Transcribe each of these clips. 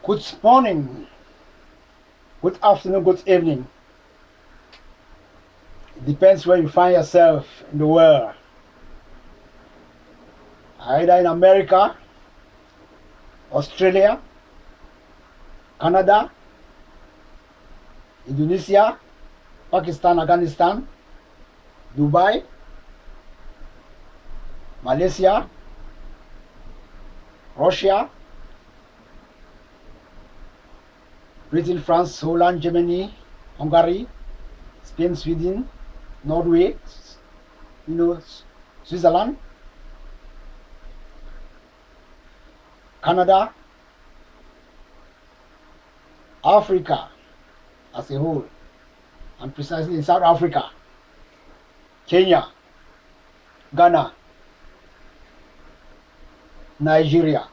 Good morning, good afternoon, good evening. It depends where you find yourself in the world. Either in America, Australia, Canada, Indonesia, Pakistan, Afghanistan, Dubai, Malaysia, Russia, Britain, France, Holland, Germany, Hungary, Spain, Sweden, Norway, Switzerland, Canada, Africa as a whole, and precisely in South Africa, Kenya, Ghana, Nigeria,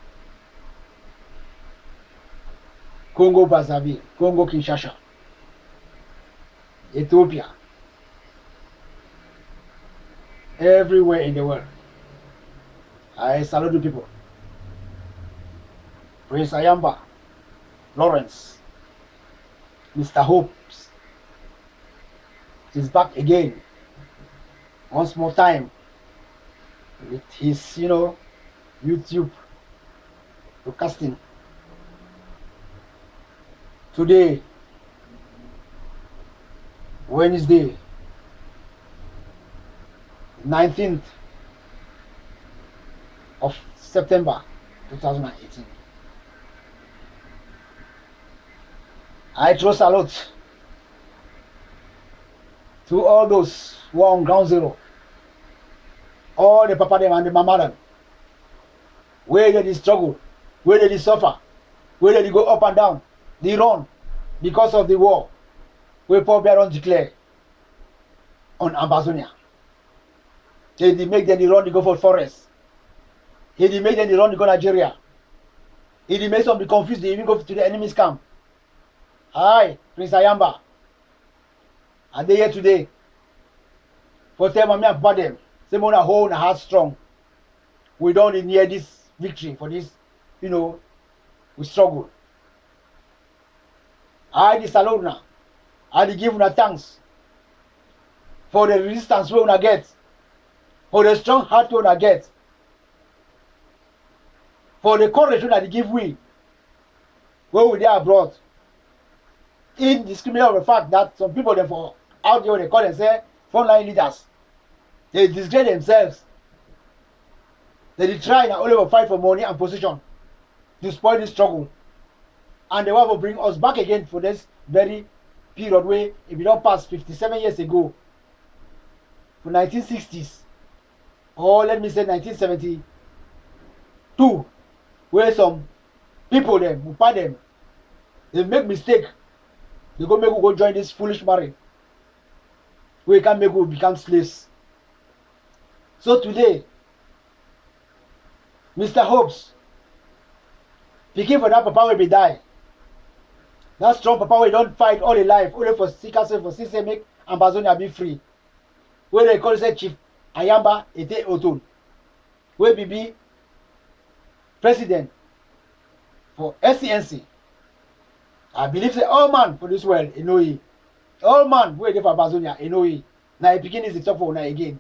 Congo Brazzaville, Congo Kinshasa, Ethiopia, everywhere in the world. I salute you people. Prince Ayamba, Lawrence, Mr. Hopes is back again, once more time, with his, YouTube broadcasting. Today, Wednesday, 19th of September 2018. I throw salute to all those who are on ground zero, all the papa them and the mama them, where they struggle, where they suffer, where they go up and down, they run because of the war where Paul Baron declare on Ambazonia. They make them run to go for forest. They make them run to go Nigeria. They make some be confused, they even go to the enemy's camp. Hi, Prince Ayamba. Are they here today? For tell me about them. Say we hold our heart strong. We don't near this victory for this, we struggle. I salute now. I give una thanks for the resistance we una get, for the strong heart we una get, for the courage we una give we when we dey abroad. Indiscriminate of the fact that some people them for out there they call themselves frontline leaders, they disgrace themselves. They try and only fight for money and position to spoil this struggle, and they want to bring us back again for this very period where if we don't pass 57 years ago, for 1960s, or let me say 1972, where some people them who fight them, they make mistake. They go make we go join this foolish marriage. We can make we become slaves. So today, Mr. Hopes, picking for that papa will be die. That strong papa will don't fight all his life, only for seekers for say make Ambazonia be free. Where they call say Chief Ayamba Ete Otun. Where be president for SCNC. I believe say all man for this world, you know he. All man who is for Amazonia, you know he. Now he begin is the top for now again.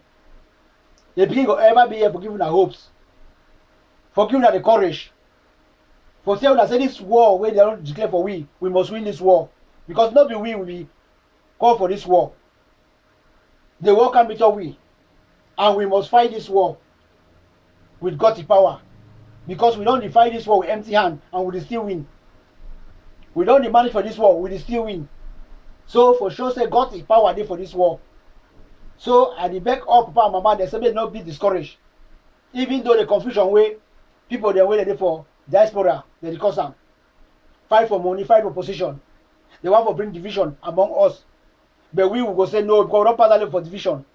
The begin will ever be here for giving our hopes, for giving us the courage, for telling us say this war where they don't declare for we must win this war. Because not be we will be call for this war. The war can be to we, and we must fight this war with God's power. Because we don't fight this war with empty hand and we will still win. We don't manage for this war, we will still win. So for sure say God is power there for this war. So at the back of Papa and Mama, they say not be discouraged. Even though the confusion way, people they wait for diaspora, they cause them. Fight for money, fight for position. They want to bring division among us. But we will go say no, because we don't pass that for division.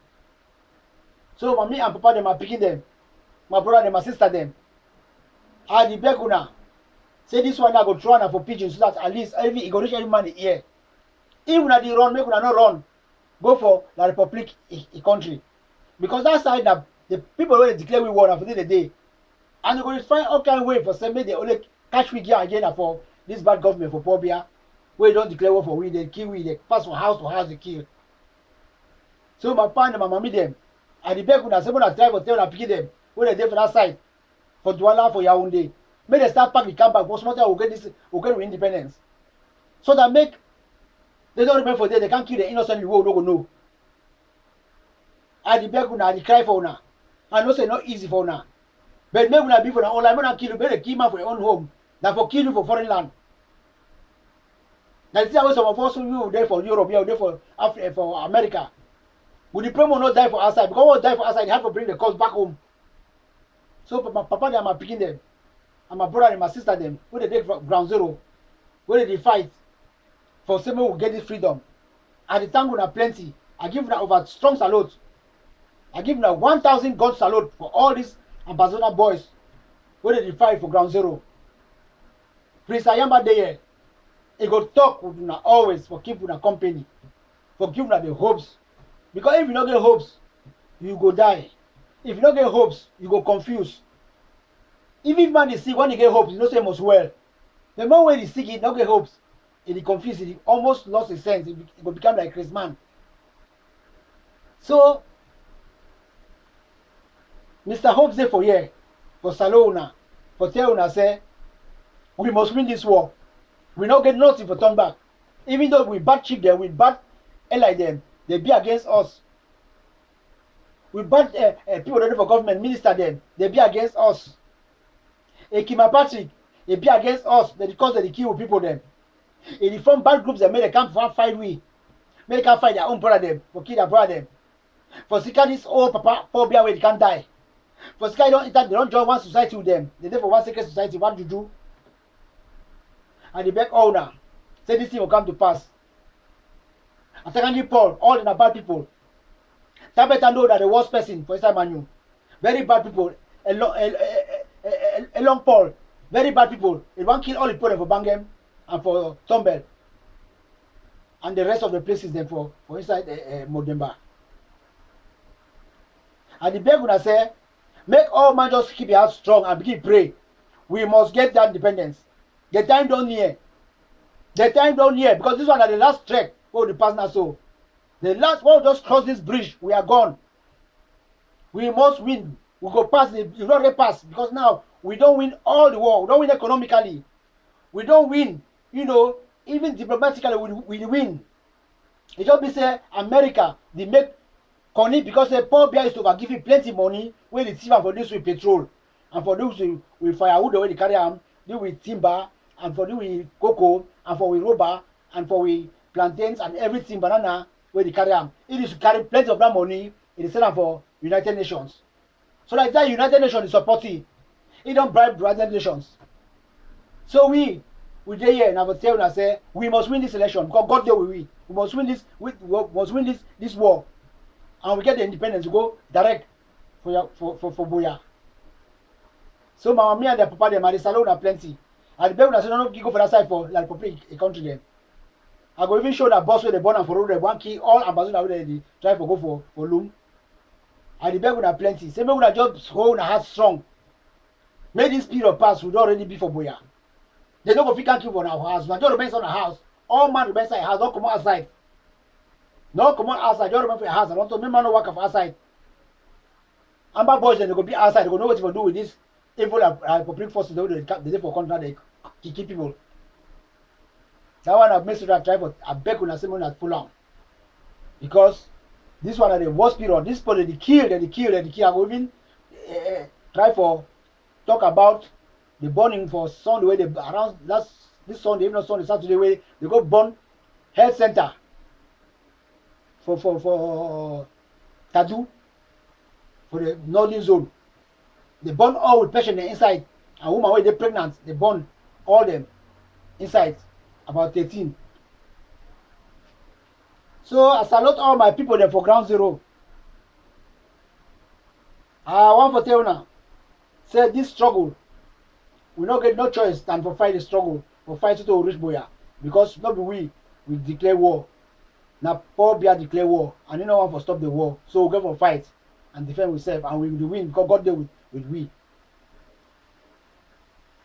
So for me and Papa them are picking them. My brother them, my sister them. At the back una. Say this one I go throw on for pigeons so that at least every go reach every man here. Even at the run, make una not run. Go for the Republic country. Because that side that the people when they declare we won after the day. And you go find all kind of way for say make they only catch we here again for this bad government for Pobia, where they don't declare war for we, they kill we, they pass from house to house, they kill. So my partner, my mommy them, and the beg una say una try for tell una pick them, when they dey for that side, for Douala, for Yaoundé. Make they start pack the camp back, for small time we'll get independence. So that make they don't remember for there, they can't kill the innocent people who don't know. I the beg una, I the cry for una. I know say not easy for una. But make una be for una own life, una kill you, better kill man for your own home than for kill you for foreign land. Now this is how some of us who there for Europe, we are there for Africa, for America. Would the promo not die for outside? Because we die for outside, they have to bring the cause back home. So my papa them are picking them, and my brother and my sister them, where they take ground zero, where they fight for someone will get this freedom. At the time when are plenty, I give them over strong salute. I give them 1,000 gun salute for all these Ambazonian boys, where they fight for ground zero. Prince Ayaba there, he go talk with una always for keep una company, for give una the hopes. Because if you don't get hopes, you go die. If you don't get hopes, you go confuse. Even if man is sick, when he get hopes, you don't say must well. The more when he sick, he don't get hopes. He confused, he almost lost his sense. He will become like Chris man. So, Mr. Hope say for here, for Salona, for Teuna say, we must win this war. We not get nothing for turn back. Even though we bad chief them, we bad ally them, they be against us. We bad people ready for government, minister them, they be against us. Ekima Patrick, they be against us, because they kill people them. If they form bad groups, they make they come fight we. Make they come fight their own brother them, for kill their brother them. For Sika this old papa phobia where they can't die. For Sika they don't join one society with them. They live for one secret society, what you do? And the back owner say this thing will come to pass. And secondly, Paul, all in the bad people. That better know that the worst person for inside Manu. Very bad people. A long Paul. Very bad people. They want to kill all the people for Bangem and for Tombel. And the rest of the places then for inside Modemba. And the beg gonna say, make all man just keep your heart strong and begin pray. We must get that independence. The time down here. The time down here. Because this one is the last trek where the pass now so. The last one just cross this bridge. We are gone. We must win. We go pass the you don't get pass. Because now we don't win all the war. We don't win economically. We don't win, even diplomatically we win. It just be say America, they make Connie because the poor bear is to give you plenty money when they thief for this with petrol. And for those with firewood the way they carry them, do with timber, and for do with cocoa, and for with rubber, and for with plantains and everything, banana, where they carry them. It is to carry plenty of that money, it is sent for United Nations. So like that United Nations is supporting. It don't bribe United Nations. So we dey here and I will tell you say we must win this election because God there will win. We must win this. We must win this war, and we get the independence to go direct for Boya. So my mommy and their papa them and the salon are plenty. And the baby say no go for that side for like Republic a country them. I go even show that boss where they born and for road they want key all Ambazonians where they try to go for loom. And the baby are plenty. Say maybe we just hold our heart strong. Make this period pass, we don't already be for Boya. They don't go fit can't keep on our house. But just remain on the house. All man remain inside house. Don't come outside. Don't come outside. Just remain for your house. I don't know. Me man no work of outside. Amber boys then they go be outside. They go know what to do with this evil public forces. They dey for country. They keep people. That one I've made sure that try for. I beg when I say money pull out because this one are the worst period. This people they kill. I go even try for talk about. The burning for Sunday where they around this Sunday, even not Sunday, Saturday where they go burn health center for TADU for the northern zone. They burn all with patients inside. And woman where they pregnant, they burn all them inside, about 13. So I salute all my people there for ground zero. I want to tell you now, say this struggle. We not get no choice than for fight the struggle, for fight to reach Boya. Because not be we declare war. Now Paul Biya declare war, and you know one for stop the war. So we go for fight and defend ourselves, and we will win because God there with we.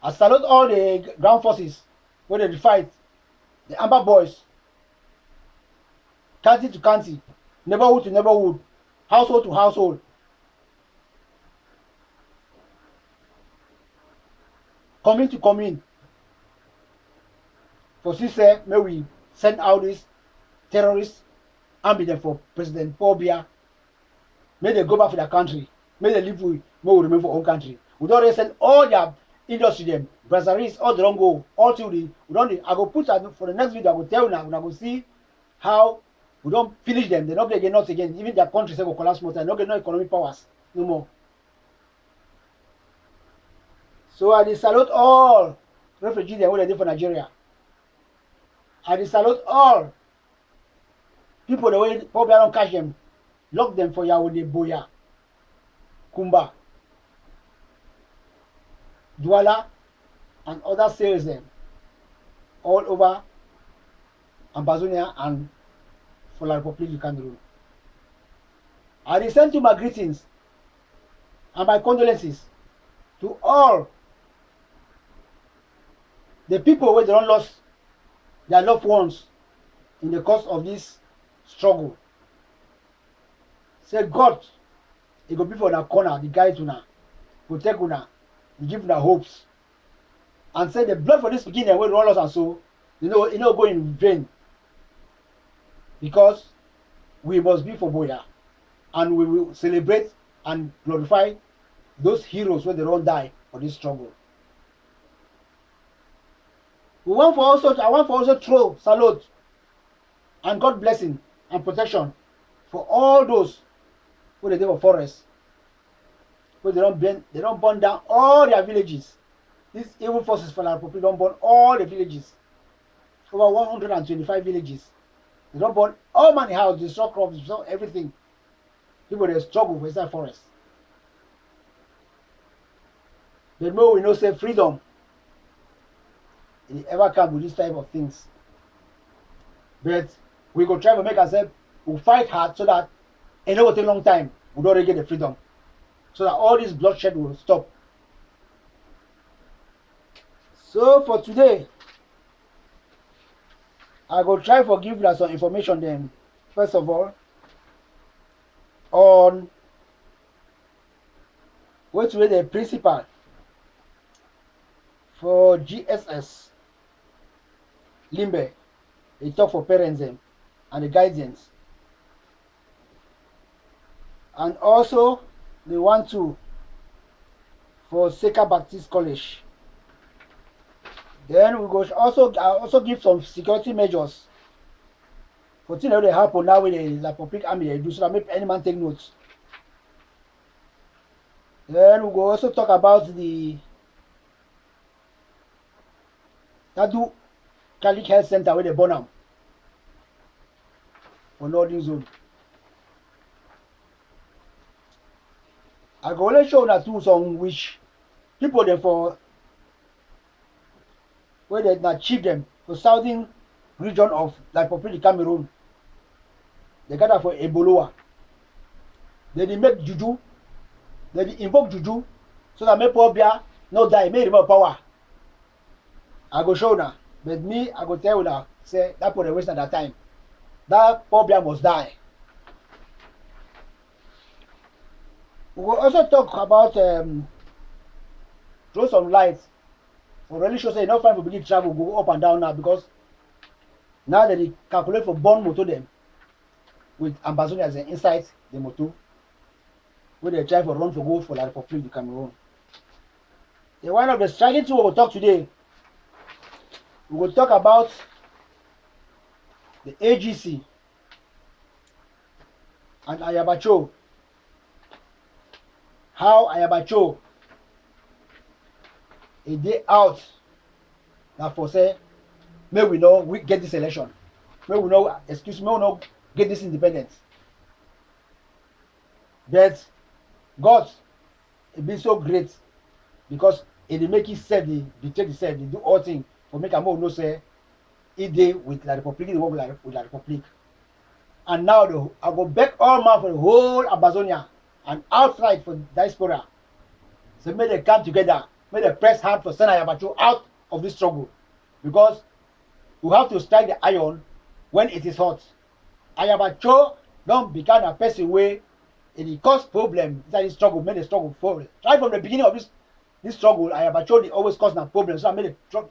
I salute all the ground forces where they fight, the Amber boys, county to county, neighborhood to neighborhood, household to household. Commune to commune. For sister, may we send out these terrorists, arm them for President Paul Biya. May they go back to their country. May they live with, may we remain for our own country. We don't already send all their industry them, brasseries, all the don't go, all till the, we don't, I go put for the next video, I will tell you now, we go see how we don't finish them. They don't get not again. Even their country say will collapse more time. They don't get no economic powers no more. So I salute all refugees that were for Nigeria. I salute all people the way probably don't catch them, lock them for Yawode Boya, Kumba, Douala, and other sales them all over Ambazonia and for la Republique du Cameroon. I send you my greetings and my condolences to all the people where they don't lost their loved ones in the course of this struggle. Say God, He go be for una corner, the guide una, protect una, He give una hopes. And say the blood for this beginning will run us and so, you know, it not go in vain. Because we must be for Boya. And we will celebrate and glorify those heroes when they don't die for this struggle. I want for also throw salute and God blessing and protection for all those who they live in forest, where they don't burn down all their villages. These evil forces for the Republic don't burn all the villages, over 125 villages. They don't burn all many houses, destroy crops, destroy everything. People they struggle for inside forest. But more we know say freedom. It ever come with this type of things. But we go try to make ourselves, we fight hard so that it will take a long time, we don't really get the freedom. So that all this bloodshed will stop. So for today, I go try to give you some information then. First of all, on which way the principal for GSS Limbe, they talk for parents them and the guidance. And also they want to for Seka Baptist College. Then we go also give some security measures for things that they happen now with the public army they do so that make any man take notes. Then we go also talk about the TADU Catholic Health Center where they burn them for Northern Zone. I go only show that too some which people them for where they achieve them for southern region of the Republic of Cameroon. They gather for Ebola. They make juju. They invoke juju so that make poor bear no die, may remove power. I go show now. But me, I go tell you now, say that for the waste of that time. That poor bear must die. We will also talk about throw some light. For really sure say enough time for believe travel go up and down now because now that they calculate for born motor them with Ambazonians inside the motor where they try for run for go for the Republic of Cameroon. The one of the striking two we will talk today. We will talk about the AGC and Ayaba Cho. How Ayaba Cho a day out now for say may we know we get this election. May we know excuse me, may we know get this independence. But God it been so great because it make itself they betray itself, they do all things for make a more no say it day with the Republic, they work with the Republic. And now I go back all man for the whole Ambazonia and outright for diaspora. So may they come together, may they press hard for send Ayaba Cho out of this struggle. because we have to strike the iron when it is hot. Ayaba Cho don't become a person way it cause problem inside this struggle, make the struggle fall. Right from the beginning of this struggle, Ayaba Cho they always cause a problem, so I made the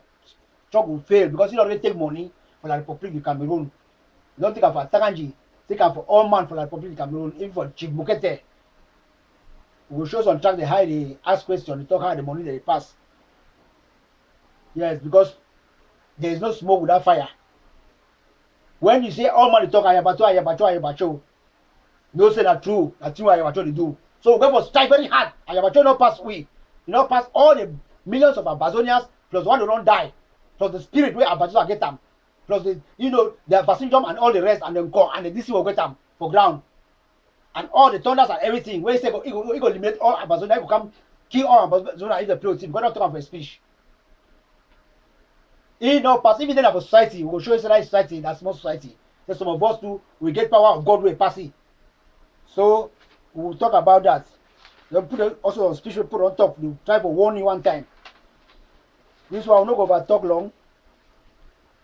struggle fail because he already take money for the Republic of Cameroon. You don't take am for Takanji, take am for all man for the Republic of Cameroon, even for Chief Mukete. We will show some track they hide, they ask questions, they talk how the money they pass. Yes, because there is no smoke without fire. When you say all man they talk Ayaba Cho, Ayaba Cho, Ayaba Cho, no say that true, that true Ayaba Cho they do. So we go for strike very hard. Ayaba Cho not pass we. You not pass all the millions of Ambazonians plus one they don't die, plus the spirit where Ambazonians get them, plus the the vaccine jump and all the rest and then go and the DC will get them for ground. And all the thunders and everything, where he say he go eliminate all Ambazonians, he go come kill all Ambazonians if they play with him. Because not talk for a speech. He no pass even then for society, we will show you that society, that's small society. Then some of us too, we get power of God way pass it. So we will talk about that. Then put also a speech we put on top, we try to warn you one time. This one will not go over talk long.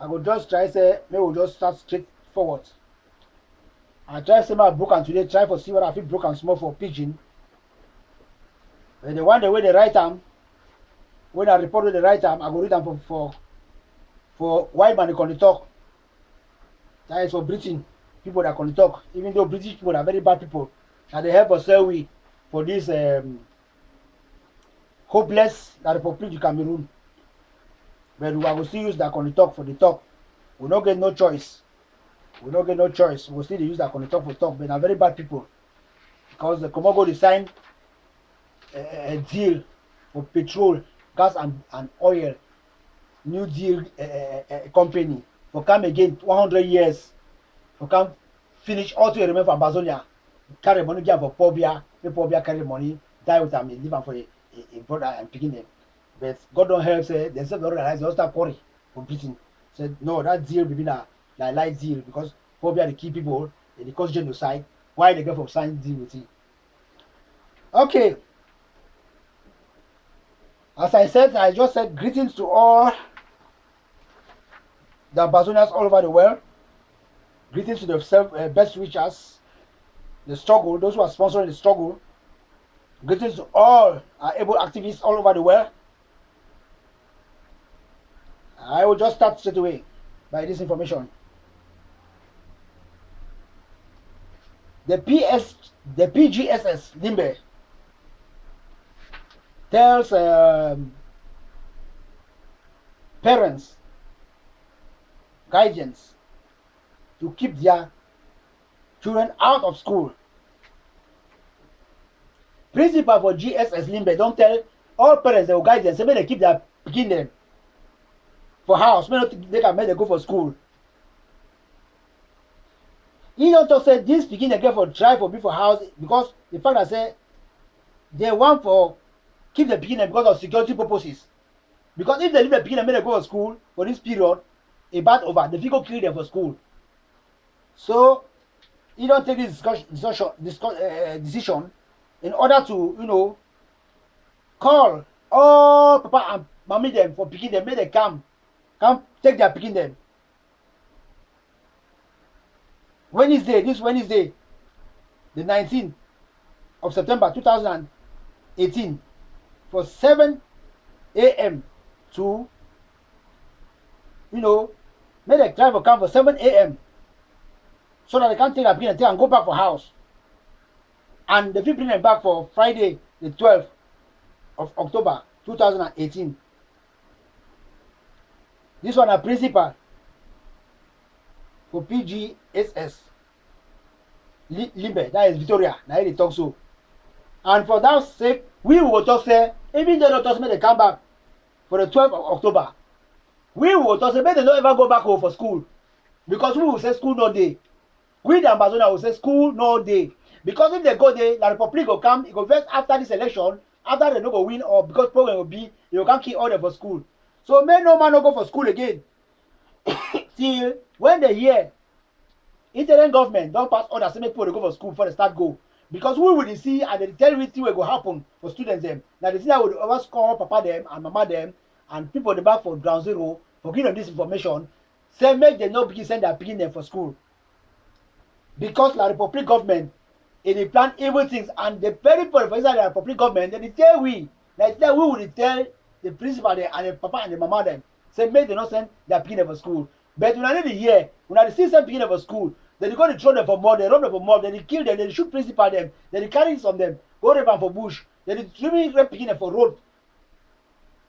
I go just try say, maybe we'll just start straight forward. I try to say my book and today try to see what I feel broke and small for pigeon. When the one the way they write them, when I report the right time, I go read them for white man they can talk. That is for Britain people that can talk. Even though British people are very bad people, and they help us sell we for this hopeless that Republic of Cameroon. But we will still use that can talk for the talk. We don't get no choice. We don't get no choice. We will still use that can talk for talk. But they are very bad people because the KUMBO they sign a deal for petrol, gas and oil. New deal company for come again 100 years for come finish all to remain for Ambazonia, carry money give for Pobia, make Pobia carry money, die with them, leave them for a brother and picking them. But God don't help say they don't realize they all start quarry for Britain. Said no, that deal will be a light deal because Pobia the key people, they cause genocide. Why they go for sign deal with it? Okay. As I said, I just said greetings to all the Ambazonians all over the world. Greetings to the best wishers, the struggle, those who are sponsoring the struggle. Greetings to all our able activists all over the world. I will just start straight away by this information. The PGSS Limbe tells parents, guardians to keep their children out of school. Principal for GSS Limbe don't tell all parents or guardians say they keep their pikin for house, they can make them go for school. He don't talk say this pikin they get for try for be for house because the fact that say they want for keep the pikin because of security purposes. Because if they leave the pikin and make them go to school for this period, a bad over, the people kill them for school. So he don't take this decision in order to call all papa and mommy them for picking them, make them come take their picking them. This Wednesday, the 19th of September 2018, for 7 a.m. to make the driver come for 7 a.m. so that they can take their picking and go back for house. And they will bring them back for Friday, the 12th of October 2018. This one a principal for PGSS Limbe, that is Victoria. Now they talk so. And for that sake, we will talk say, even though they make they come back for the 12th of October, we will talk say, make they don't ever go back home for school. Because we will say school no day. We the Ambazonians will say school no day. Because if they go there, the Republic will come, it will first after this election, after they no go win or because program will be, they will come keep order for school. So may no man no go for school again. Till when they hear interim government don't pass orders to make people go for school before they start go. Because we will see and they tell you what will happen for students them. Now they see that will always call papa them and mama them and people the back for ground zero for giving them this information. Say make them not begin send their pikin them for school. Because la Republic government, they plan evil things, and the very people for inside the Republic government, they tell we, like tell we will tell the principal them, and the papa and the mama them, say make them not send their pikin for school. But when I need to hear, when I see some pikin for school, then they go to throw them for mob, they run them for mob, then they kill them, then they shoot principal them, then they carry some them, go rape them for bush, then they really rape pikin for road.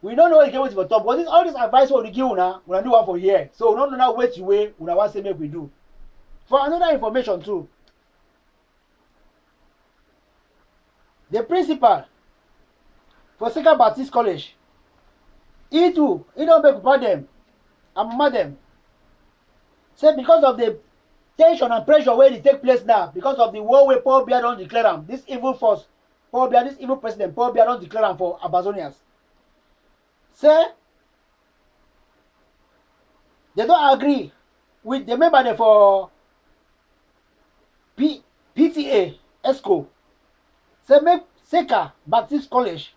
We don't know what you get with for top, but this all this advice what we give una, we do one for here. So we don't know now wait you way, we want to say make we do. For another information too, the principal for Second Baptist College, he too, he don't make about them and mama them. Say because of the tension and pressure where it take place now, because of the war where Paul Biya don't declare them, this evil force, Paul Biya, this evil president, Paul Biya don't declare them for Ambazonians. Say they don't agree with the member there for PTA, ESCO. Say make Second Baptist College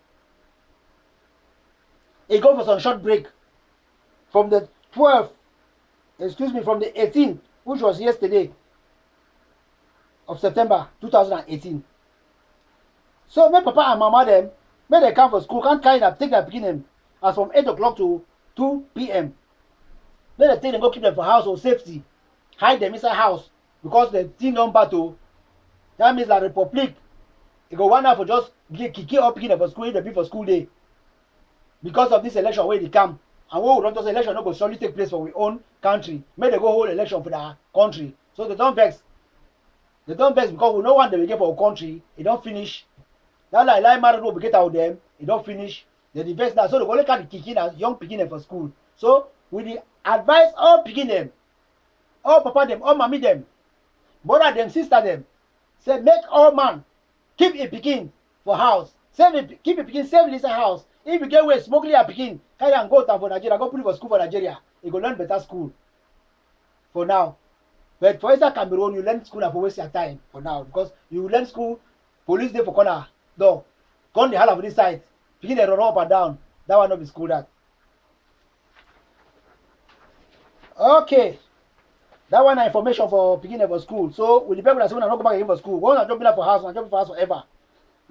he go for some short break from the 12th, from the 18th, which was yesterday of September 2018. So make papa and mama them, make they come for school, can't carry them, take their beginning as from 8 o'clock to 2 p.m. Make they take them, go keep them for house or safety, hide them inside house, because the thing don't battle. That means that Republic, it go one hour for just kick up picking for school, they be for school day. Because of this election where they come, and when we run this election, no go surely take place for our own country. Make they go hold election for their country. So they don't vex. They don't vex because we know one they will get for our country. It don't finish. That like married will get out them. It don't finish. They vex now. So they go look at the kicking as young picking them for school. So we advise all picking them, all papa them, all mommy them, brother them, sister them. Say make all man keep a picking for house. Keep a picking safe inside house. If you get away smoking a picking, carry and go down for Nigeria, go put it for school for Nigeria. You go learn better school for now. But for inside Cameroon, you learn school and for waste your time for now. Because you learn school, police day for corner, door. Gun the hell of this side. Picking they run up and down. That one not be school that. Okay. That one information for picking for school. So with the people that say not go back again for school, one are jumping for house, one jumping for house forever.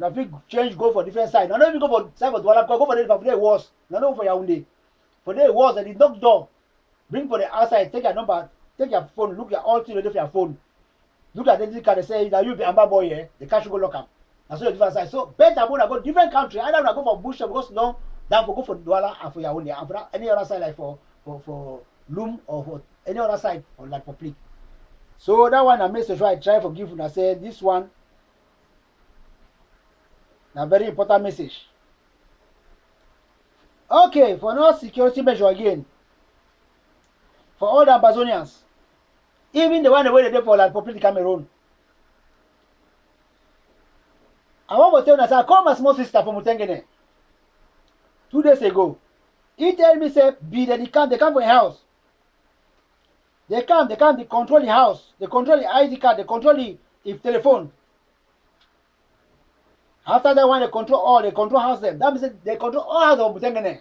Now if you change, go for different side. Now don't even go for side for Douala, go for the walls. Now don't go for Yaoundé. For the walls and the knock door. Bring for the outside, take your number, take your phone, look at all things ready for your phone. Look at the card, they say that you be Amba boy here, the cash will go lock up. That's so different side. So better go different country. Either go for Bush because no, then go for Douala and for Yaoundé and for any other side like for Loom or for any other side for like Republic. So that one I made sure I try for give and I said this one. A very important message. Okay, for no security measure again. For all the Ambazonians, even the one the way they did for like Republic Cameroon. I want to tell you that I called my small sister from Mutengene 2 days ago. He tell me say they come for a house. They control the house, they control the ID card, they control the telephone. After that one, they control house them. That means they control all house of Mutengene.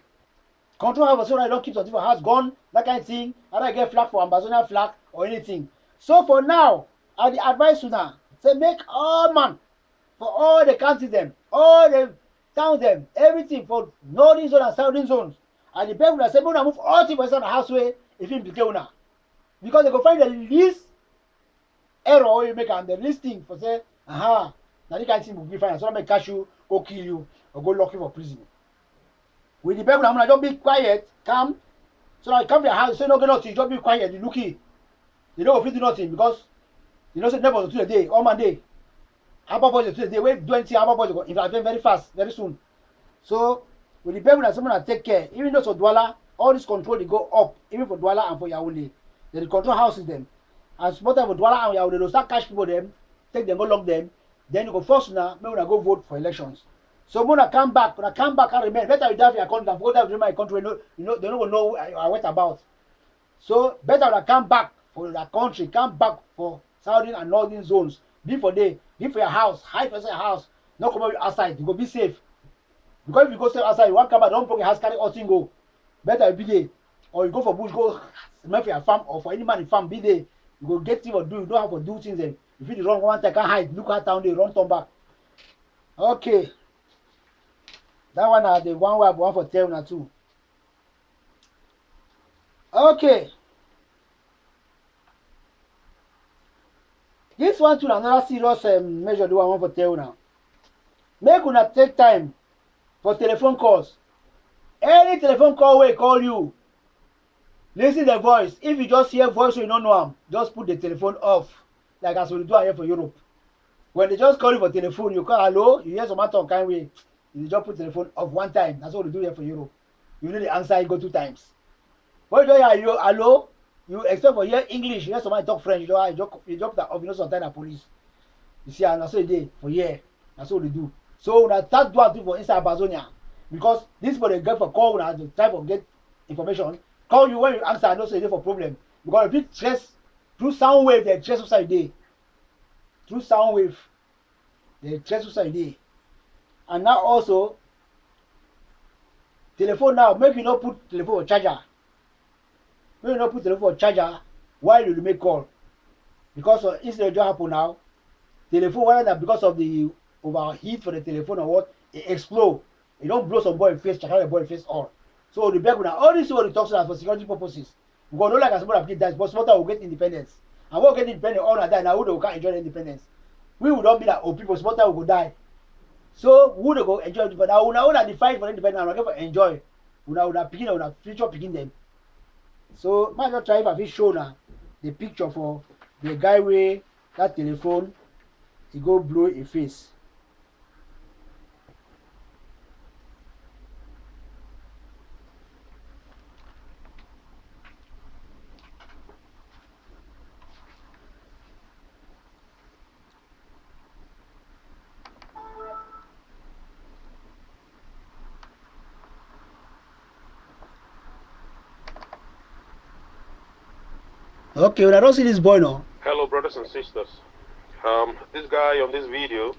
Control house so I don't keep something for house gone, that kind of thing. I don't get flag for Ambazonian flag or anything. So for now, I advise you now, say make all man, for all the counties them, all the towns them, everything for northern zone and southern zones. And the people that say, we move all things inside the house way, if you implicate now. Because they go find the least error you make and the least thing for say, aha. Now, the kind of thing will be fine. So, I may catch you, go kill you, or go lock you for prison. With the people, I'm like, don't be quiet, calm. So, now you come to your house, say, no, get nothing, just be quiet, you look it. You don't do nothing because you know, say, never do a day, all Monday. Abba boys do a day, wait, do anything, Abba boys go, if I very fast, very soon. So, with the people, that someone take care, even though for Douala, all this control, they go up, even for Douala and for Yaoundé. They control houses them. And support them for Douala and Yaoundé, they'll start catch people them, take them, go lock them. Then you go first now, maybe go vote for elections. So when I come back and remain, better you die for your country than go down to my country, they don't know what about. So better I come back for the country, come back for southern and northern zones. Be for your house, hide for your house, not come outside, you go be safe. Because if you go stay outside, you won't come back, don't put your house, carry all thing go. Better you be there. or you go for bush, go smell for your farm, or for any man in farm, be there, you go get thing or do, you don't have to do things then. If you run one time, can't hide, look at down there, run turn back. Okay. That one are the one way I want for tell una too. Okay. This one too another serious measure the one I want for tell una. Make una take time for telephone calls. Any telephone call wey call you, lis ten the voice. If you just hear voice wey you no know am, just put the telephone off, like as we do am here for Europe. When they just call you for telephone, you call hello, you hear some talk kind way, you just put telephone off one time. That's what we do here for Europe. You know the answer, you go 2 times. When you just hear hello, you expect for hear English, you hear somebody talk French, you just put that off. You know sometimes na police. You see, and that's what they dey for here. That's what they do. So na that do do for inside Ambazonia, because this people dey get for call una to try to get information. Call you when you answer, no say dey for problem, because if you trace through sound wave, they trace outside dey. Through sound wave, they trace outside dey. And now also, telephone now, make you not put telephone for charger. Make you not put telephone for charger while you make call, because incident just happen now. Telephone, whether that because of the overheat for the telephone or what, it explode. You don't blow some boy face, check out the boy face all. So the beg now, all this is what we talk about for security purposes. Because not like as somebody get that, but smarter will get independence. And we'll get independent all that, now who can't enjoy the independence. We will not be like, oh, people smarter will go die. So who they go enjoy independence? Now una una the fight for independence, and for enjoy. Una picking una future picking them. So might not try if I fit show now the picture for the guy with that telephone, he go blow a face. Okay, when I don't see this boy now. Hello, brothers and sisters. This guy on this video,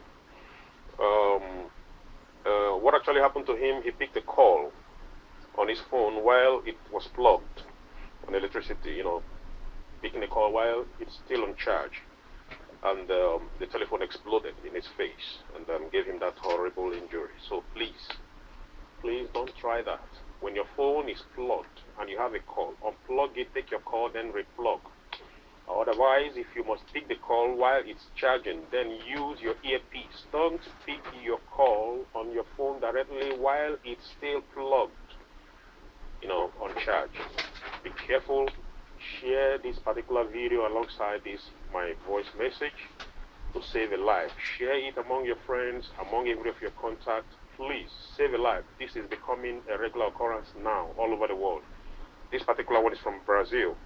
what actually happened to him, he picked a call on his phone while it was plugged on electricity, you know, picking a call while it's still on charge. And the telephone exploded in his face and gave him that horrible injury. So please don't try that. When your phone is plugged and you have a call, unplug it, take your call, then replug. Otherwise, if you must pick the call while it's charging, then use your earpiece. Don't pick your call on your phone directly while it's still plugged, you know, on charge. Be careful. Share this particular video alongside my voice message to save a life. Share it among your friends, among every of your contacts. Please save a life. This is becoming a regular occurrence now all over the world. This particular one is from Brazil.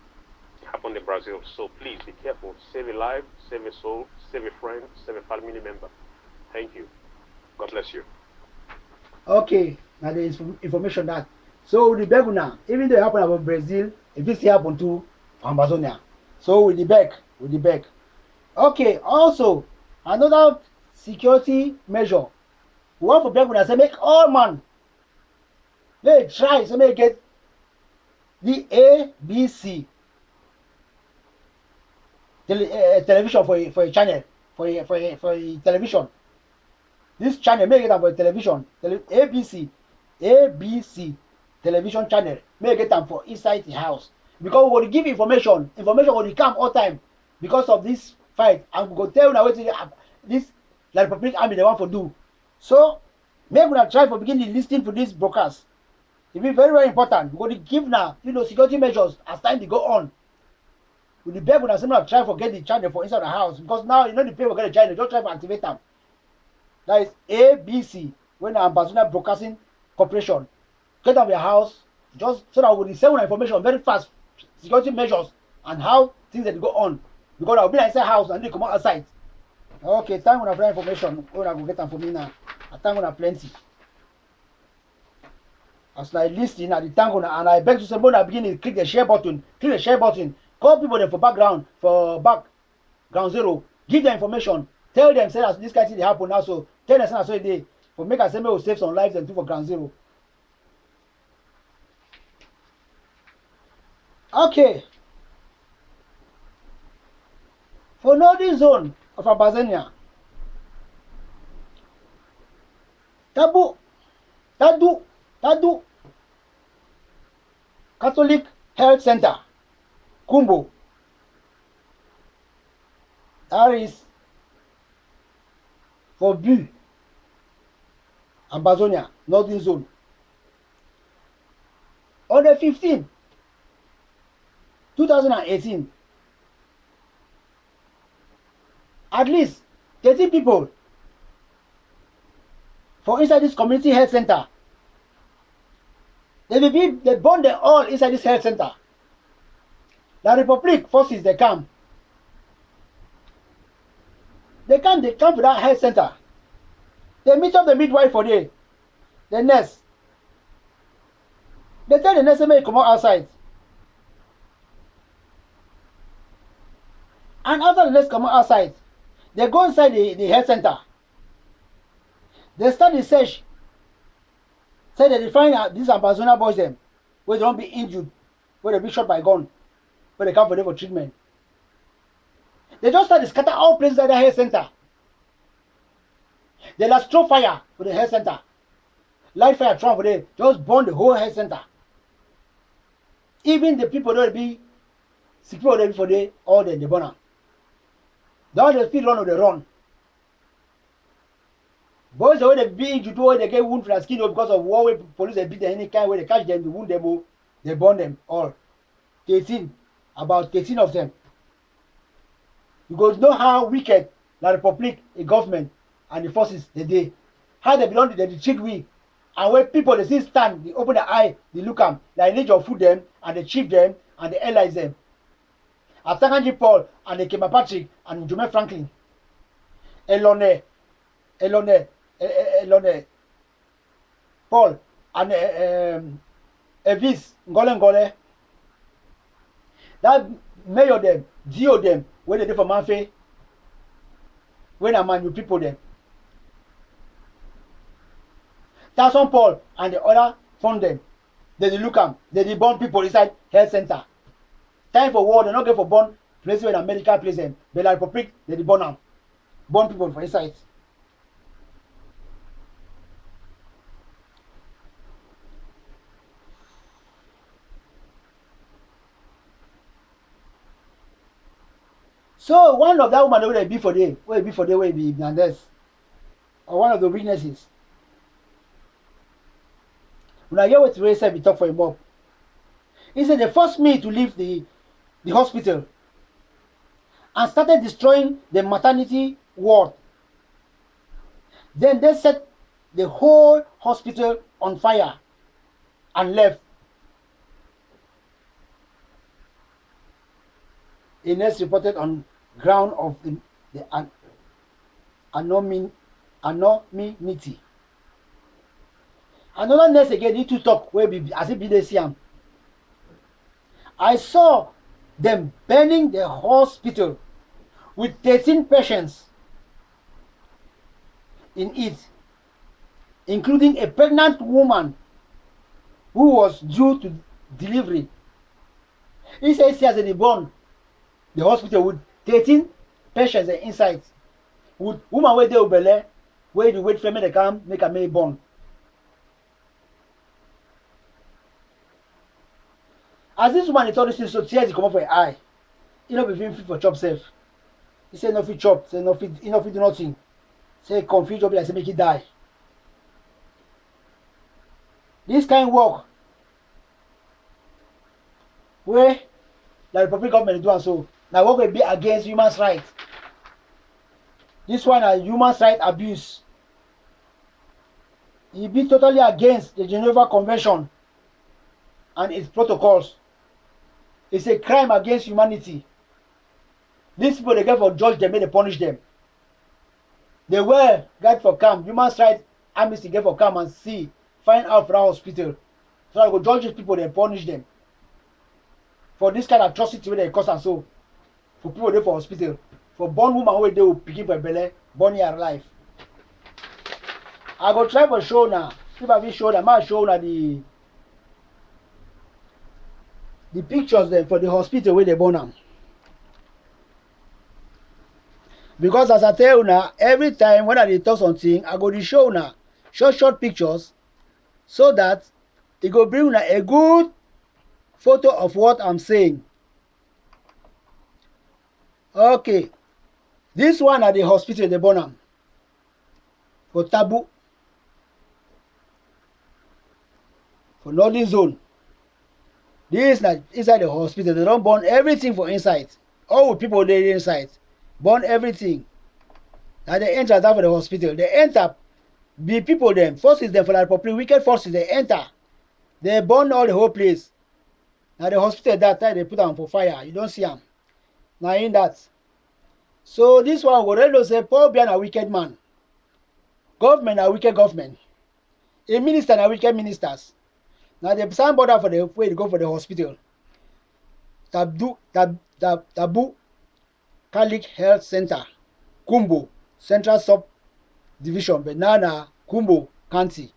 It happened in Brazil. So please be careful. Save a life, save a soul, save a friend, save a family member. Thank you. God bless you. Okay, now there is information that. So the beg now, even though it happened about Brazil, if this happen to Ambazonia. So with the beg. Okay, also another security measure. We want for beg when I say make all man they try so make get the ABC television for a channel for a television. This channel make it for a television ABC television channel make get them for inside the house, because we want to give information will come all time because of this fight, and we go tell now wetin this like Republic Army they want to do. So make una try for beginning listening to this broadcast. It be very very important. We go to give now security measures as time dey go on. We dey beg una say una try for get the channel for inside the house, because now you know the people get the channel, just try to activate them. That is ABC when Ambazonian Broadcasting Corporation get on your house, just so that we will send una information very fast, security measures and how things dey go on, because I will be inside house and they come outside. Okay, thank una for that information. Una go get am for me now. I thank una plenty. As I listen, I thank una, and I beg to say, when I begin to click the share button, call people there for background zero, give them information, tell them say that this kind of thing dey happen now, so tell them say na so e dey, for make I say make we save some lives and do for ground zero. Okay. For northern zone of Ambazonia, TADU Catholic Health Center, KUMBO, that is for Bu, Ambazonia, northern zone. On the 15th, 2018, at least 30 people for inside this community health center. They burn them all inside this health center. The REPUBLIQUE forces they come. They come to that health center. They meet up the midwife for the nurse. They tell the nurse to come outside. And after the nurse come outside, they go inside the health center. They start the search. Say they find these Ambazonian boys them, where they don't be injured, where they be shot by gun, where they come for them for treatment. They just start to scatter all places at the health center. They last throw fire for the health center. Light fire trump for them, just burn the whole health center. Even the people that be sick people that be for them, all they burn them. Now they still run or they run. Boys the way they be injured, where they get wound from their skin because of war, where police they beat them any kind, where they catch them, they wound them, they burn them all. 13, about 13 of them. You go know how wicked the Republic, the government, and the forces they did. How they belong to the cheat we. And when people they still stand, they open their eye, they look them, they need your food them, and they chief them, and they allies them. After Kanji Paul and the Kema Patrick and Jume Franklin. Elone, Paul and Evis Ngole. That mayor them, Dio them, where they did for Manfe, when a man you people them. Tasson Paul and the other fund them. They look them, they burn people inside health center. Time for war, they not get for burn places where the medical place them. But like Republic, they burn them. Burn people for inside. So one of that woman will be for them, will be Nandes, or one of the witnesses. When I hear what Ray said, we talk for him up. He said they forced me to leave the hospital and started destroying the maternity ward. Then they set the whole hospital on fire and left. A nurse reported on ground of the anonymity. Another nurse again need to talk where be as if they see him. I saw them burning the hospital with 13 patients in it, including a pregnant woman who was due to delivery. He says he has a born the hospital with 13 patients inside. With woman where they will belay, where the wait for me to come make a may born. As this woman told us, so tears come up for her eye. You know, be fit for chop safe. He said no fit chop, say no fit, do nothing. Say confused job like say make it die. This kind of work where the Republic government do and so now work will be against human rights. This one is human rights abuse. It be totally against the Geneva Convention and its protocols. It's a crime against humanity. These people they get for judge them, they punish them. They were get for come, human rights amnesty get for come and see, find out for our hospital. So I go judge these people, they punish them. For this kind of atrocity where they cause and so. For people there for hospital. For born woman where they will pick for belly, born here alive. I go try for show now. If I will show them, I show now the pictures then for the hospital where they born am. Because as I tell you now, every time when I dey talk something, I go dey show una short pictures so that it go bring una a good photo of what I'm saying. Okay, this one at the hospital they born am for TADU for northern zone. This is like inside the hospital. They don't burn everything for inside. All the people dey inside, burn everything. Now they enter that for the hospital. They enter, the people them forces them for the Republic, wicked forces they enter. They burn all the whole place. Now the hospital that time they put them for fire. You don't see them. Now in that. So this one go really say Paul be a wicked man. Government a wicked government. A minister a wicked ministers. Now they sign border for the way to go for the hospital. Tabu Catholic Health Center, KUMBO, Central Sub Division, but now na KUMBO County.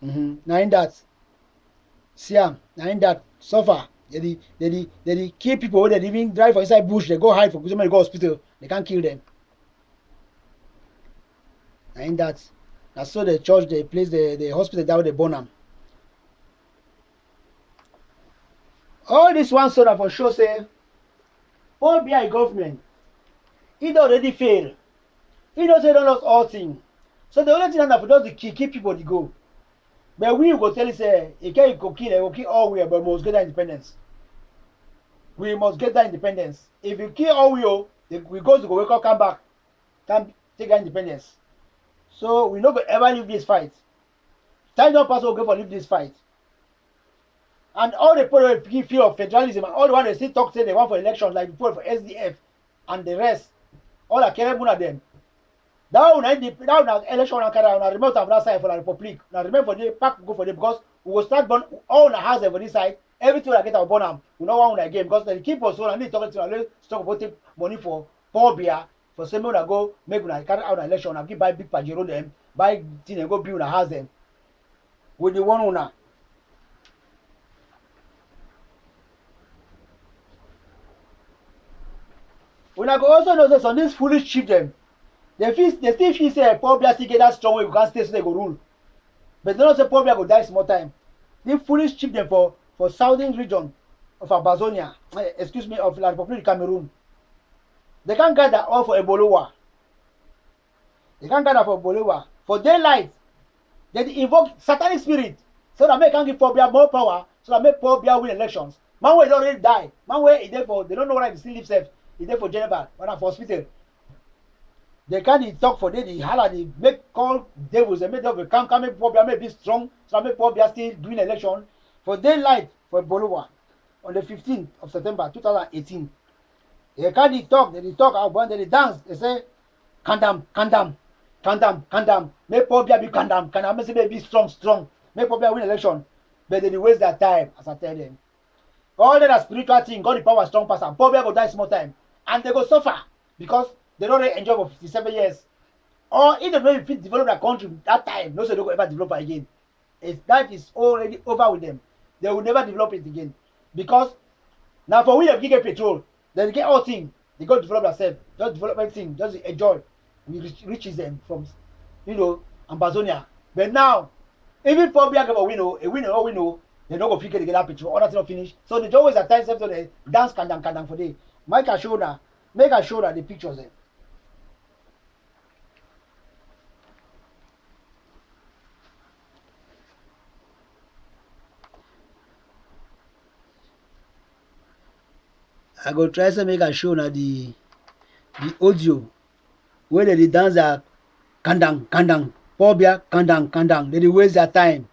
Now in that, Siam, now in that, suffer. They kill people when they even drive for inside bush, they go hide for somebody go hospital, they can't kill them. Now in that, that's so the church, they place the hospital down the Bonham. All this one sort of for sure say, all BI government, it already failed. It don't say don't lost all things. So the only thing that for just to keep people to go. But we go tell you say, you can't go kill all we are, but we must get that independence. We must get that independence. If you kill all we go to go wake up, come back, come take that independence. So we not go ever leave this fight. Time don't pass, we'll go for leave this fight. And all the people who feel of federalism and all the ones they still talk say they want for elections, like the people for SDF and the rest, all the Kerebun of them. That one election and carry on remote of that side for the Republic. Now remember for the pack go for them because we will start burn all the houses for this side. Everything will get our burn them. We don't want again because they keep us so and they talk to stop about take money for poor beer for some people that go make una carry out an election and give buy big pajero them, buy thing and go build a house them. With the one owner. When I go also know that some these foolish children, they still feel say Pobia still get that strong way we can't stay so they go rule. But they don't say Pobia go die small time. These foolish children for southern region of Ambazonia, of La Republique Cameroon. They can't gather all for Ebolowa. They can't gather for Ebolowa. For daylight, they invoke satanic spirit so that they can give Pobia more power so that make Pobia win elections. Man way already die. Man way is there for they don't know why they still live safe. Is there for Geneva, or for hospital. They can't talk for them, they make call devils, they make them come make Pobia may be strong, so make Pobia still doing election for daylight for Bolowa on the 15th of September 2018. They can't talk, they talk about they dance, they say, condemn, make Pobia be condemn, make say be strong, make Pobia win election. But they waste their time, as I tell them. All that spiritual thing, God the power strong person, Pobia go die small time. And they go suffer because they don't really enjoy for 57 years. Or if they don't even develop their country that time, no, so they don't ever develop it again. That is already over with them. They will never develop it again. Because now for we have get petrol, they get all things. They go develop themselves, just develop everything, just enjoy. We reaches them from Ambazonia. But now, even for Bianca we know, they don't go figure to get that petrol, all that's not finished. So they always at times after they dance kandang for day. Make a show that the pictures there. I go try to make a show now the audio where they dance that kandang, Pobia, kandang. They waste their time.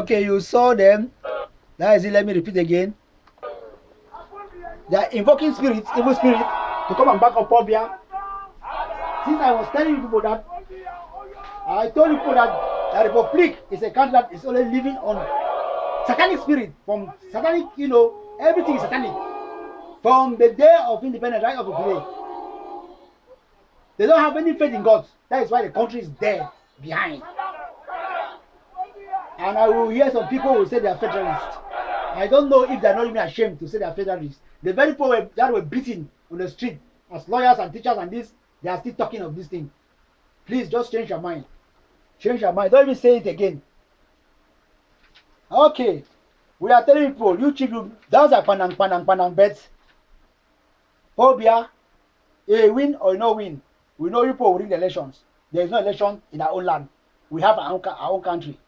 Okay, you saw them. That is it. Let me repeat again. They are invoking spirits, evil spirit, to come and back up Pobia. Since I was telling you people that, I told you people that the Republic is a country that is only living on satanic spirit. From satanic, everything is satanic. From the day of independence right up to today. They don't have any faith in God. That is why the country is dead behind. And I will hear some people who say they are federalists. I don't know if they are not even ashamed to say they are federalists. The very people that were beaten on the street as lawyers and teachers and this, they are still talking of this thing. Please just change your mind. Change your mind. Don't even say it again. Okay. We are telling people, you chief, those are panang bets. Phobia, a win or no win. We know people will win the elections. There is no election in our own land. We have our own country.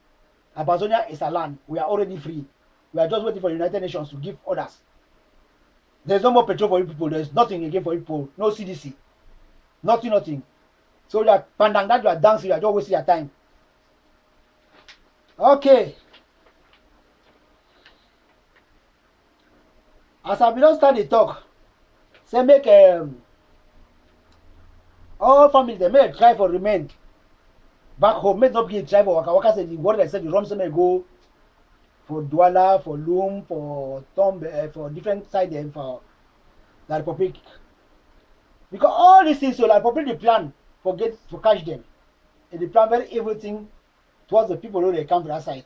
Ambazonia is a land. We are already free. We are just waiting for the United Nations to give orders. There's no more petrol for you people. There's nothing again for you people. No CDC. Nothing. So that pandang that you are dancing, you are just wasting your time. Okay. As I don't start the talk, say make all families they may try for remain back home. Make not be try for waka say the word I said the run may go for Douala, for Loom, for Tombe, for different side them for the Republic. Because all these things, so the Republic the plan for catch them. And they plan very everything towards the people who they come to that site.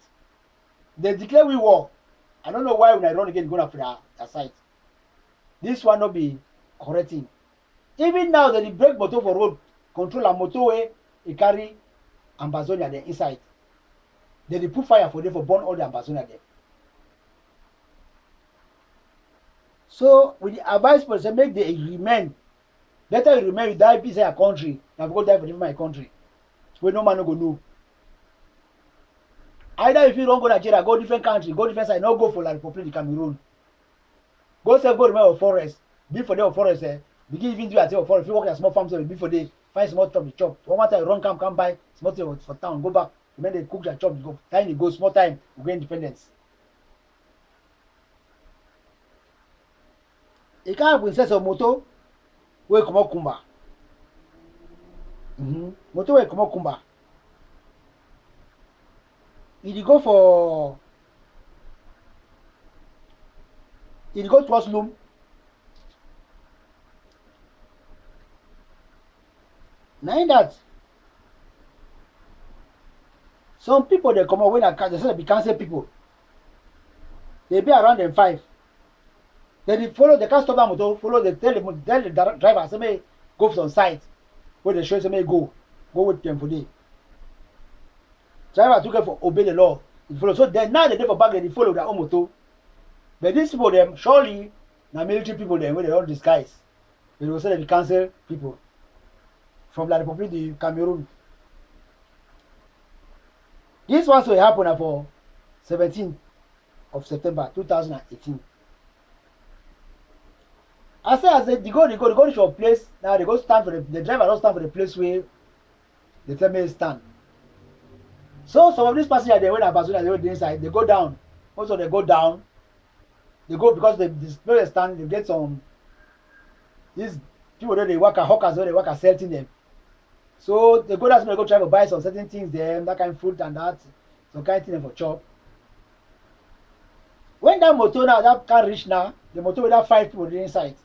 They declare we war. I don't know why when I run again going after that site. This one not be correcting. Even now they break motor for road, control a motorway, they carry Ambazonia there inside. They put fire for them for burn all the Ambazonia there. So with the advice for say make they remain. Better you remain with die inside a country than go die for my country. Where no man no go know. Either if you don't go Nigeria, go different country, go different side, no go for La Republic Cameroon. Go say go remain of forest. Be for them forest begin even do at your forest. If you work at small farm, so be for day, find small chop, chop. One time run come buy small thing for town, go back. When they cook their chop, you go. Time you go, small time, you go independence. E can't princess of moto, we come out Kumba. Moto we come out Kumba. He go towards Loom. Now in that, some people they come out when they say they be cancel people. They be around them 5. They follow, they can't stop that motor, follow, they tell the driver, say may go from side. Where they show say may go with them for day. Driver took it for obey the law. They follow. So then now they for back they follow their own motor. But these people them surely now military people them where they all disguise. They will say they cancel people from La République du Cameroun. This one will happen for 17th of September 2018. I say they go to your place. Now they go stand for the driver don't stand for the place where the tell me stand. So some of these passengers they went Ambazonians they went inside, they go down. Also they go down. They go because they stand, they get some these people that they work at hawkers where they work at selling them. So they go down, so they go try to buy some certain things there, that kind of fruit and that, some kind of thing for chop. When that motor now, that car reach now, the motor with that 5 people inside.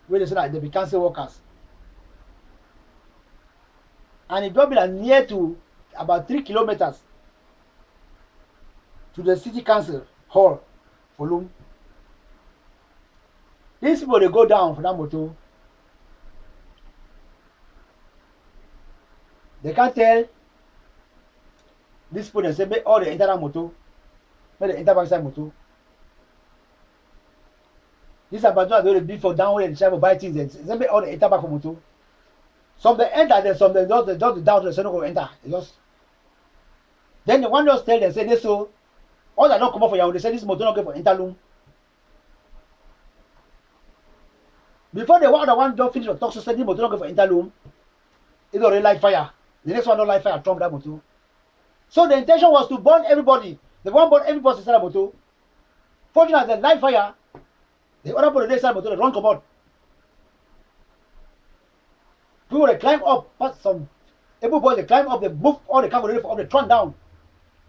Where they say that they be cancer workers. And it got like near to about 3 kilometers to the city council hall for Loom. These people they go down for that motor. They can't tell these people they say make all the enter that motor. Make the enter back inside motor. These Ambazonians they be for down where they try to buy things. They make all the enter back for motor. Some they enter there, some they just down they say no go enter. They just then the one just tell them say this so all that not come up for you. They say this motor not go for enter Loom. Before the one just finish the talk, so say this motor not go for enter Loom. It already light fire. The next one don't light fire, trump that motor. So the intention was to burn everybody. They want to burn everybody inside the motor. Fortunately, the light fire, the other people inside the motor, they run come out. People they climb up, past some able boys they climb up, they move all the cargo up, they turn down.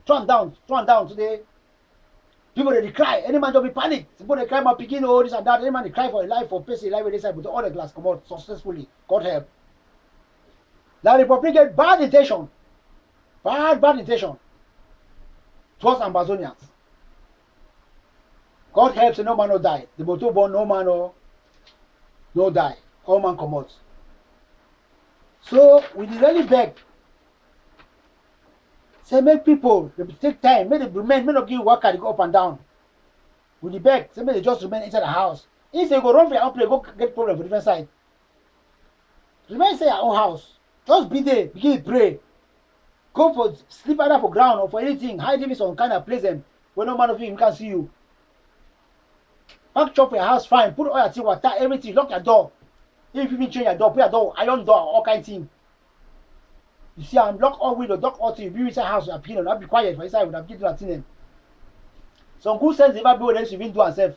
So they people they cry. Any man don't be panic. People they climb up, picking all this and that. Any man they cry for a life, for place, a life with this side, but all the glass come out successfully. God help. The Republic get bad intention. Bad intention towards Ambazonians. God helps, no man no die. The motor born, no man no die. All man come out. So we really beg. Say make people they take time, make them remain, make not give worker to go up and down. We beg, say make they just remain inside the house. If they go run for your own place, go get problem for different side. Remain inside your own house. Just be there, begin to pray. Go for sleep either for ground or for anything. Hide in some kind of place them where no man of you can see you. Pack chop your house fine, put all your thing, water, everything, lock your door. If you even change your door, put your door, iron door, all kind of thing. You see, I'm lock all window, lock all thing. You be inside house, you appeal, not be quiet for inside, would have given that thing. Some good sense never be what else you even do yourself.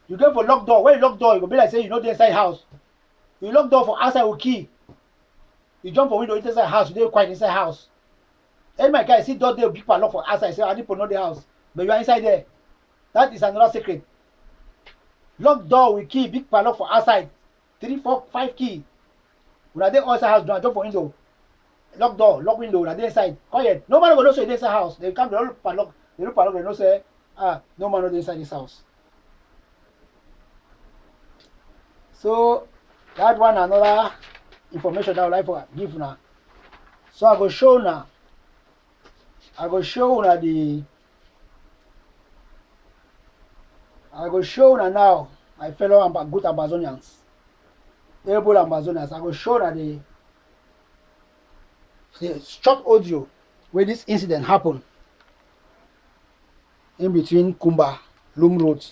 You go for lock door. When you lock door, you go be like say you know the inside house. You lock door for outside with key. You jump for window inside house, you dey quiet inside house. Any my guy see door there, big lock for outside, say I need to know the house. But you are inside there. That is another secret. Lock door with key, big padlock for outside. 3, 4, 5 key. When I dey outside house, don't jump for window. Lock door, lock window, when I dey inside. Quiet. No man go know say you dey inside house. They come, they look padlock, they know say, no man no dey inside this house. So that one another information that I would like to give now. So I go show now. I go show now, my fellow good Ambazonians, able Ambazonians. I go show that the short audio where this incident happened in between Kumba, Loom Road.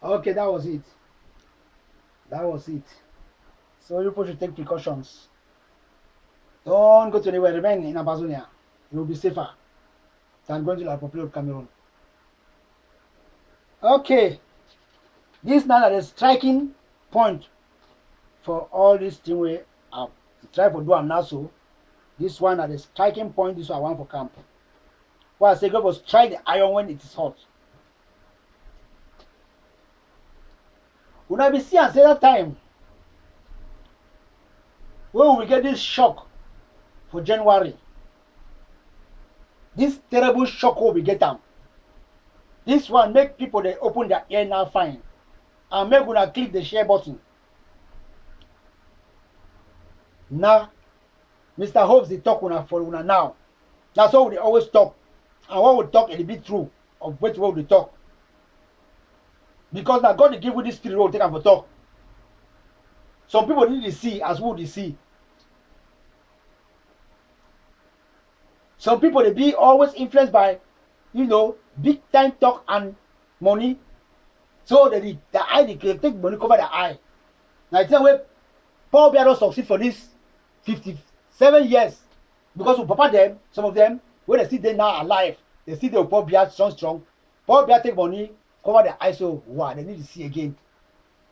Okay, that was it. So you people should take precautions. Don't go to anywhere. Remain in Ambazonia. You will be safer than going to the Republic of Cameroon. Okay. This now is the striking point for all this thing we try to do now. So this one at the striking point, this one I want for camp. What I say, go was try the iron when it is hot. When I be see and say that time when we get this shock for January, this terrible shock will be get them. This one make people they open their ear now fine and make una click the share button. Now, Mr. Hobbs they talk una for una now. That's how they always talk. And what we talk is be true of what we talk. Because now God will give you this spirit will take them for talk. Some people need to see as who they see. Some people they be always influenced by, you know, big time talk and money. So the eye they take money cover the eye. Now I tell you, Paul Biya don't succeed for this 57 years because we papa them, some of them, when they see they now alive, they see the Paul Biya strong. Paul Biya take money, cover the eye, so wow, they need to see again.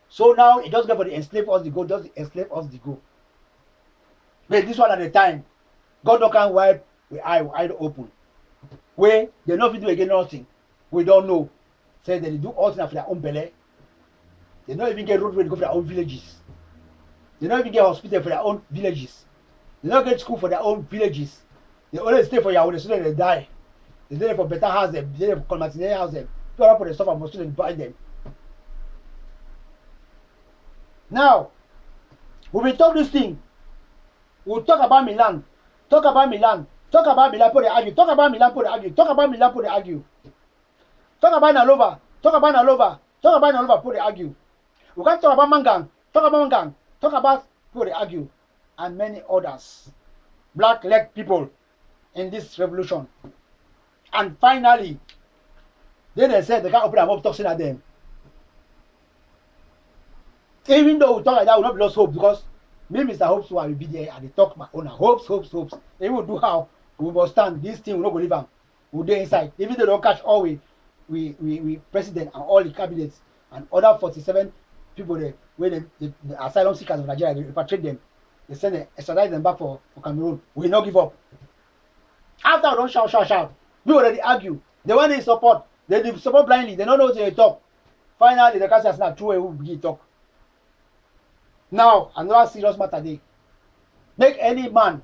So now it just go for the enslave us the go, just enslave us the go. But this one at the time, God don't can wipe with eye open. Where they not do again nothing. We don't know. Say they do all things for their own belly. They don't even get roadway to go for their own villages. They don't even get hospital for their own villages. They don't get school for their own villages. They only stay for your own so that they die. They stay for better house them. They stay for contaminated house them. People put the stuff and must buy them. Now, we will talk this thing. We'll talk about Milan. Talk about Milan. Talk about Milan, put the argue. Talk about Milan, put the argue. Talk about Milan, put the argue. Talk about Nalova. Talk about Nalova. Talk about Nalova, put the argue. We can talk about Mangang. Talk about Mangang. Talk about put the argue. And many others. Black leg people in this revolution. And finally, then they said they can't open their mouth talking at them. Even though we talk like that, we will not be lost hope because me, Mr. Hopes, who I will be there and they talk my own hopes. They will do how we must stand. This thing will not go leave them. We'll do inside. Even though they don't catch all we president and all the cabinets and other 47 people there, where the asylum seekers of Nigeria, they repatriate them. They send them, extradite them back for Cameroon. We will not give up. After we don't shout. We already argue. The one they support, they support blindly. They don't know what they talk. Finally, the country has not true who begin talk. Now, another serious matter there. Make any man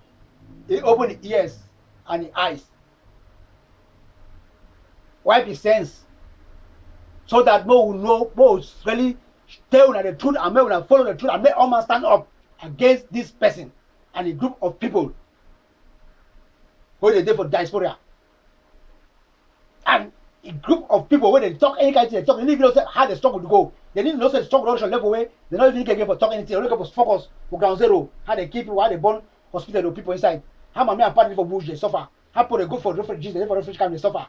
he open his ears and his eyes. Wipe his sense. So that more will know, more will really tell the truth and more will follow the truth and make all man stand up against this person and a group of people who they did for diaspora. And a group of people when they talk any kind of thing, they talk, they need to know how the struggle to go. They need to know the struggle on level way. They don't even get for talk anything. They only get for focus for ground zero. How they keep people, how they burn hospital, the people inside. How mommy and party for bush they suffer. How people they go for refugees, they go for refugee camp, they suffer.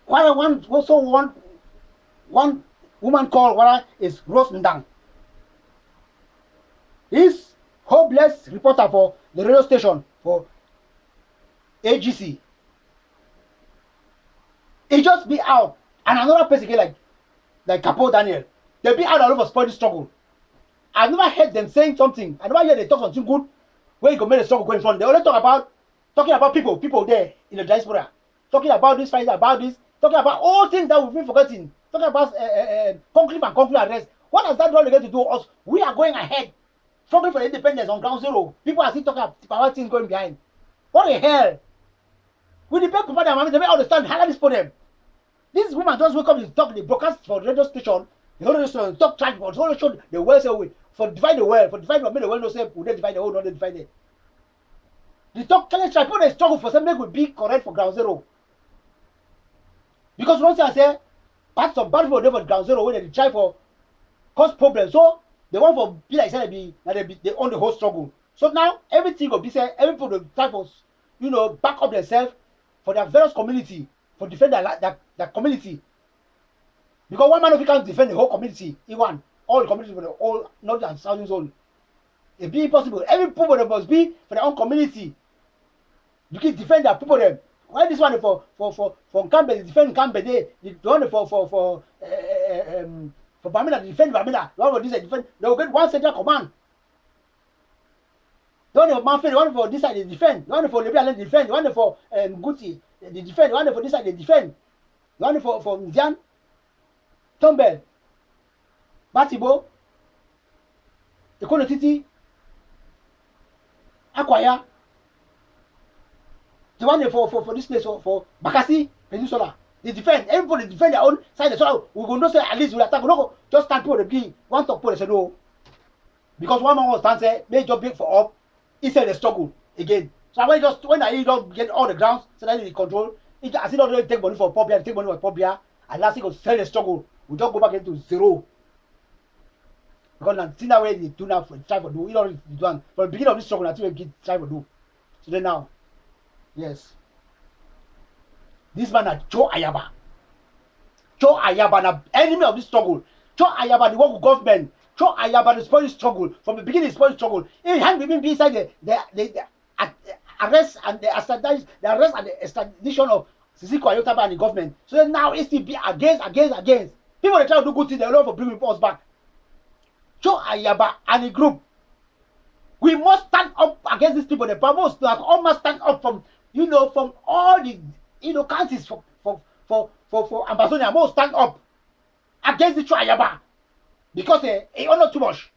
One woman called is Rose Ndang. He's hopeless reporter for the radio station for AGC. He just be out and another person again like Capo Daniel. They be out all over spoil the struggle. I've never heard them saying something. I never heard they talk something good where you can make the struggle go in front. They only talking about people there in the diaspora. Talking about this fight, about this, talking about all things that we've been forgetting. Talking about concrete and rest. What has that really got to do with us? We are going ahead. Struggling for independence on ground zero. People are still talking about things going behind. What the hell? We depend on them, they may understand how this for them. These women just wake up and talk, they broadcast for the radio station, the whole radio station, talk transport, the whole show, the world say, for divide the world, make the world no say, we don't divide the whole, not divide it. The talk, can try, people they struggle for something will be correct for ground zero. Because once I say, some bad people for ground zero, when they try for cause problems, so they want for be like say they own the whole struggle. So now everything will be said, every people will try for, back up themselves for their various community, for defend their community. Because one man if he can't defend the whole community, he want all the community for the whole north and southern zone. It be impossible. Every people that must be for their own community. You can defend their people them. Why this one for Kambe, they defend Kambe, the one for Bamina, they defend Bamina, the one for this they defend, they will get one central command. The one for Manfred, the one for this side they defend, the one for Libya they defend, the one for Guti, they defend, the one for this side they defend, the one for Nzian, Tombel, Batibo, Ekono Titi, Akwaya, the one for this place for Bakassi Peninsula. They defend, everybody defend their own side. So we will not say at least we attack. We not just stand people the be one talk people they say no. Because one man was stand say make job big for up, instead they struggle again. So when I don't get all the grounds, so that they control, I see not take money for Popia, take money for Popia, and last thing go sell the struggle. We just go back into zero. Because now, see that way they do now for try for do. You know, from the beginning of this struggle, until we try for do. So then now, yes, this man is Cho Ayaba. Cho Ayaba, the enemy of this struggle. Cho Ayaba, the work of government. Cho Ayaba, the spoil struggle. From the beginning, the spoil struggle. He had even be inside the arrest and the arrest and the extradition of Sisi Kwayotaba and the government. So then now it's still be against. People they try to do good things, they love to bring us back. Cho Ayaba and the group. We must stand up against these people. The Pamos all must stand up from from all the countries for Ambazonians. Must stand up against the Cho Ayaba because he honor too much.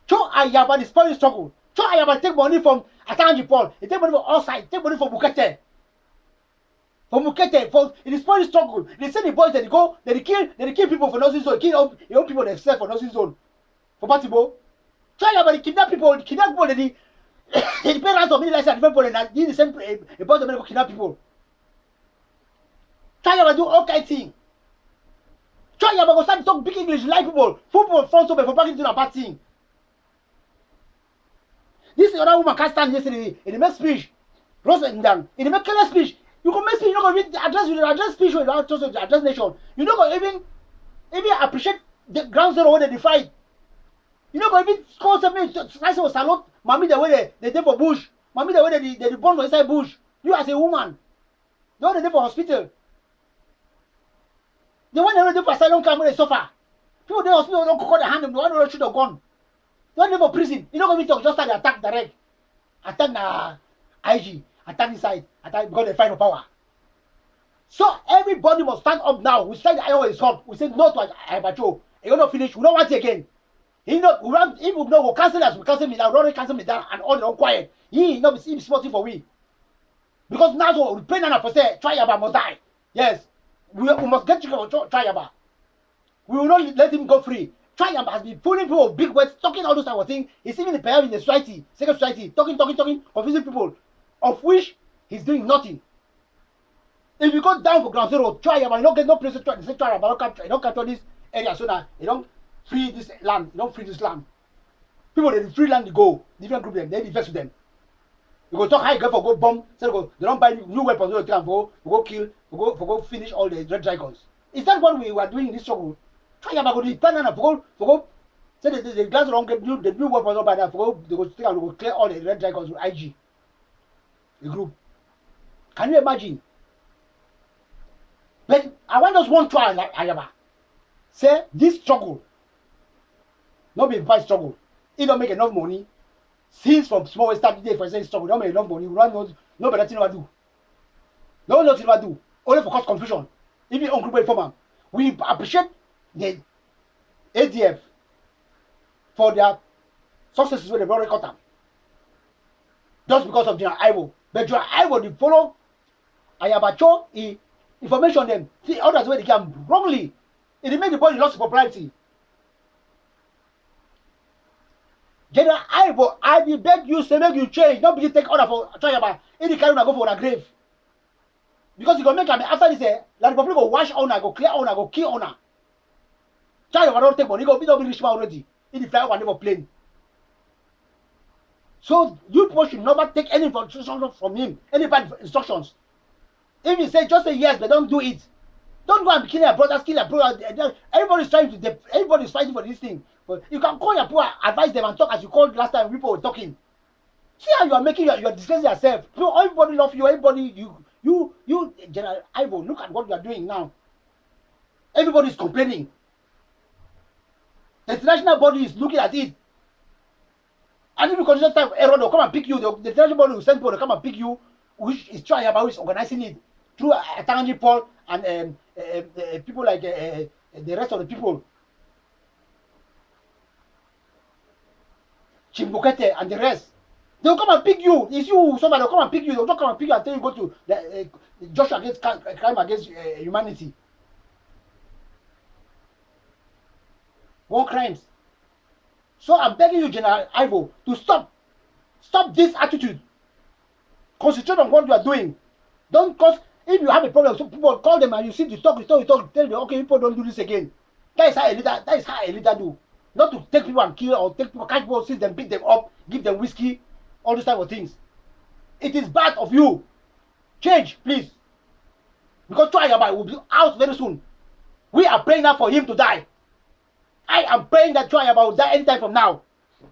Cho Ayaba is spoiling struggle. Cho Ayaba take money from Atanji Paul. He take money from all sides. Take money from Mukete. It is spoiling struggle. They send the boys that they kill people for nothing zone. Kill your own people themselves for nothing zone. For Patibo. Cho Ayaba they kidnap people. They pay ransom many like different people and they the same a bunch of men go kidnap people. Cho Ayaba do all kind of things. Cho Ayaba go start to talk big English like people. Football front over for back into a bad thing. This other woman can't stand yesterday in the make speech. Rosendan in the make clear speech. You can make speech, you don't go address speech with address nation. You don't go even appreciate the ground zero where they fight. You don't go even call something nice or salute mommy the way they did for bush. Mommy the way they born for inside bush. You as a woman. The one they did for hospital. The one they did for asylum camp where they suffer. People in the hospital don't call their hand, the one who should have gone. The one they for prison. You don't go even talk, just start the attack direct. Attack IG. Attack inside, because they fight for power. So everybody must stand up now. We said the Iowa is hot. We said no to Ayaba Cho. You're not finished. We don't want it again. If we go cancel us, we cancel me down. Don't cancel me down and all the quiet. He not be sporting for we. Because now so we pray now for say Cho Ayaba must die. Yes, we must get rid of Cho Ayaba. We will not let him go free. Cho Ayaba has been fooling people with big words, talking all those type of things. He's even in the society, secret society, talking, confusing people. Of which he's doing nothing. If you go down for ground zero, Cho Ayaba, you don't get no place to try. They say Cho Ayaba don't capture this area so that they don't free this land. They don't free this land. People they free land they go. Different group them, they invest with them. You go talk how you go for go bomb, so they don't buy new weapons, they go kill, go finish all the red dragons. Is that what we were doing in this struggle? Cho Ayaba go to plan and for go say the glass don't get the new weapons by that for go they go take and go clear all the red dragons with IG. The group. Can you imagine? But I want just one trial like Ayaba. Say this struggle, not be fight struggle. It don't make enough money. Since from small start today for saying struggle, don't make enough money. We don't know better thing to do. No nothing to do. Only for cause confusion. Even on group informer. We appreciate the ADF for their successes when they brought record them. Just because of General Ivo. But General Ivo, they follow Ayaba Cho, he information them. See others where they can wrongly. It make the body lost popularity. General Ivo, I will beg you, say make you change. Don't begin take order for Cho Ayaba. Any kind of go for a grave. Because you go make them after this, La Republic go wash owner, go clear owner, go kill owner. Cho Ayaba don't take money, go be double rich man already. In the fly one never plane. So you people should never take any instructions from him, any bad instructions. If you say just say yes, but don't do it. Don't go and kill your brothers, kill your brother. Everybody's trying to. Everybody's fighting for this thing. But you can call your people, advise them, and talk as you called last time. People were talking. See how you are making you are disgracing yourself. So everybody love you. Everybody you General Ivo. Look at what you are doing now. Everybody is complaining. The international body is looking at it. And if you consider time error, they'll come and pick you. The international body will send people to come and pick you, which is Cho Ayaba, who is organizing it through Atanji Paul and people like the rest of the people. Mukete and the rest. They'll come and pick you. It's you, somebody will come and pick you. They'll not come and pick you until you go to Joshua against crime against humanity. War crimes. So I'm begging you, General Ivo, to stop this attitude. Concentrate on what you are doing. Don't cause, if you have a problem, so people call them and you see to talk, tell them, okay, people don't do this again. That is how a leader do. Not to take people and kill or take people, catch people, see them, beat them up, give them whiskey, all those type of things. It is bad of you. Change, please. Because Ayaba will be out very soon. We are praying now for him to die. I am praying that Ayaba will die anytime from now.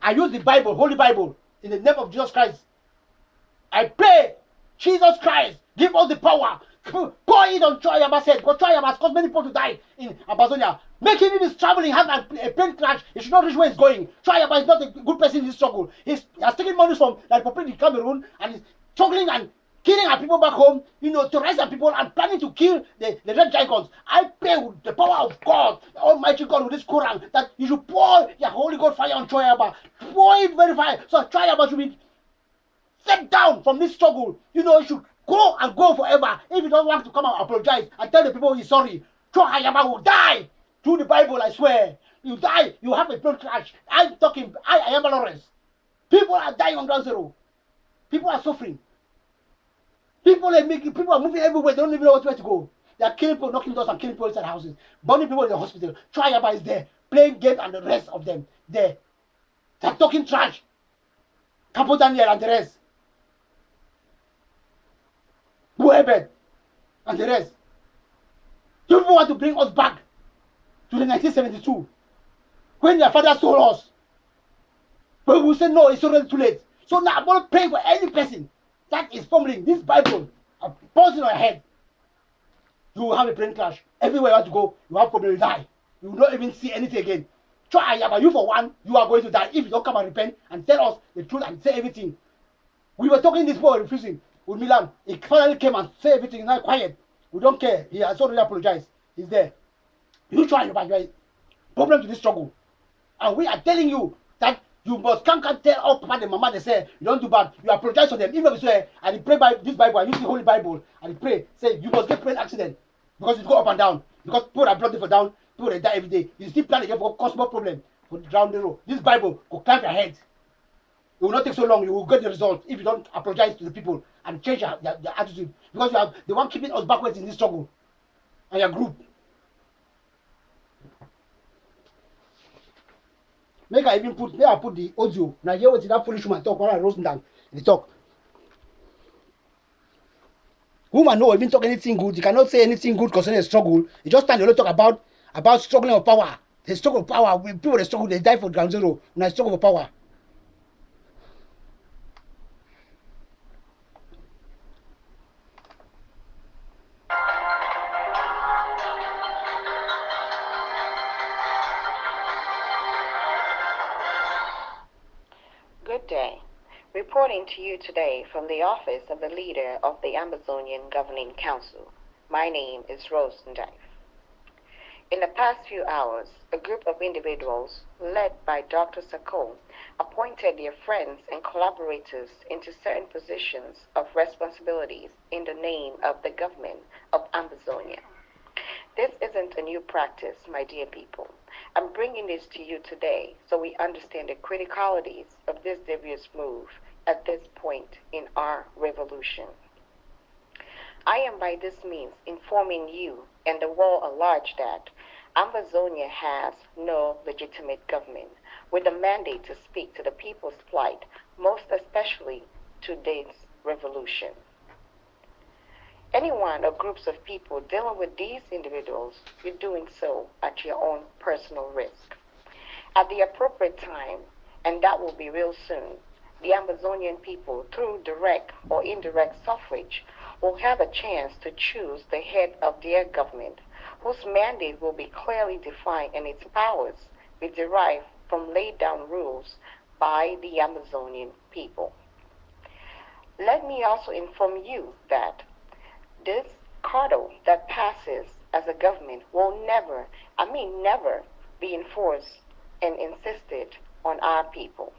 I use the Bible, Holy Bible, in the name of Jesus Christ. I pray, Jesus Christ, give us the power. Pour it on Ayaba's head. Because Ayaba has caused many people to die in Ambazonia. Make him, if he's traveling, have a plane crash. He should not reach where he's going. Ayaba is not a good person in this struggle. He has taken money from the Republic of Cameroon and is struggling and killing our people back home, terrorizing our people and planning to kill the red giants. I pray with the power of God, the Almighty God, with this Quran, that you should pour your Holy God fire on Ayaba. Pour it very fire. So Ayaba should be step down from this struggle. You should go and go forever. If you don't want to come and apologize and tell the people he's sorry, Ayaba will die. Through the Bible, I swear. You die, you have a plane crash. I'm talking, I am Lawrence. People are dying on ground zero. People are suffering. People are moving everywhere. They don't even know where to go. They are killing people, knocking doors and killing people inside houses, burning people in the hospital. Ayaba is there, playing games, and the rest of them there. They are talking trash. Capo Daniel and the rest. Buebed and the rest. You people want to bring us back to the 1972 when their father sold us. But we say no, it's already too late. So now I'm going to pray for any person that is fumbling this Bible and pausing on your head. You will have a plane crash. Everywhere you want to go, you have problem, you die. You will not even see anything again. Try Ayaba, you for one, you are going to die if you don't come and repent and tell us the truth and say everything. We were talking this boy refusing with Milan. He finally came and said everything. He's not quiet. We don't care. He has already apologized. He's there. You try Ayaba, you are a problem to this struggle. And we are telling you that you must come and tell all Papa and Mama, they say, you don't do bad. You apologize to them. Even if you swear, and you pray by this Bible, I use the Holy Bible, and you pray, say, you must get plane accident. Because it go up and down. Because people are bloody for down, people they die every day. You still plan again for cause more problem for down the road. This Bible will climb your head. It will not take so long. You will get the result if you don't apologize to the people and change your attitude. Because you are the one keeping us backwards in this struggle. And your group. May I put the audio. Now hear what that foolish woman talk while I roast down. They talk. Woman no even talk anything good. You cannot say anything good concerning a struggle. You just stand alone talk about struggling of power. The struggle of power. People they struggle, they die for ground zero. When I struggle for power. Good day. Reporting to you today from the office of the leader of the Ambazonian Governing Council. My name is Rose Ndive. In the past few hours, a group of individuals, led by Dr. Sako, appointed their friends and collaborators into certain positions of responsibilities in the name of the government of Ambazonia. This isn't a new practice, my dear people. I'm bringing this to you today so we understand the criticalities of this devious move at this point in our revolution. I am by this means informing you and the world at large that Ambazonia has no legitimate government with a mandate to speak to the people's plight, most especially to this revolution. Anyone or groups of people dealing with these individuals, you're doing so at your own personal risk. At the appropriate time, and that will be real soon, the Ambazonian people, through direct or indirect suffrage, will have a chance to choose the head of their government, whose mandate will be clearly defined and its powers be derived from laid down rules by the Ambazonian people. Let me also inform you that this cartel that passes as a government will never, never be enforced and insisted on our people.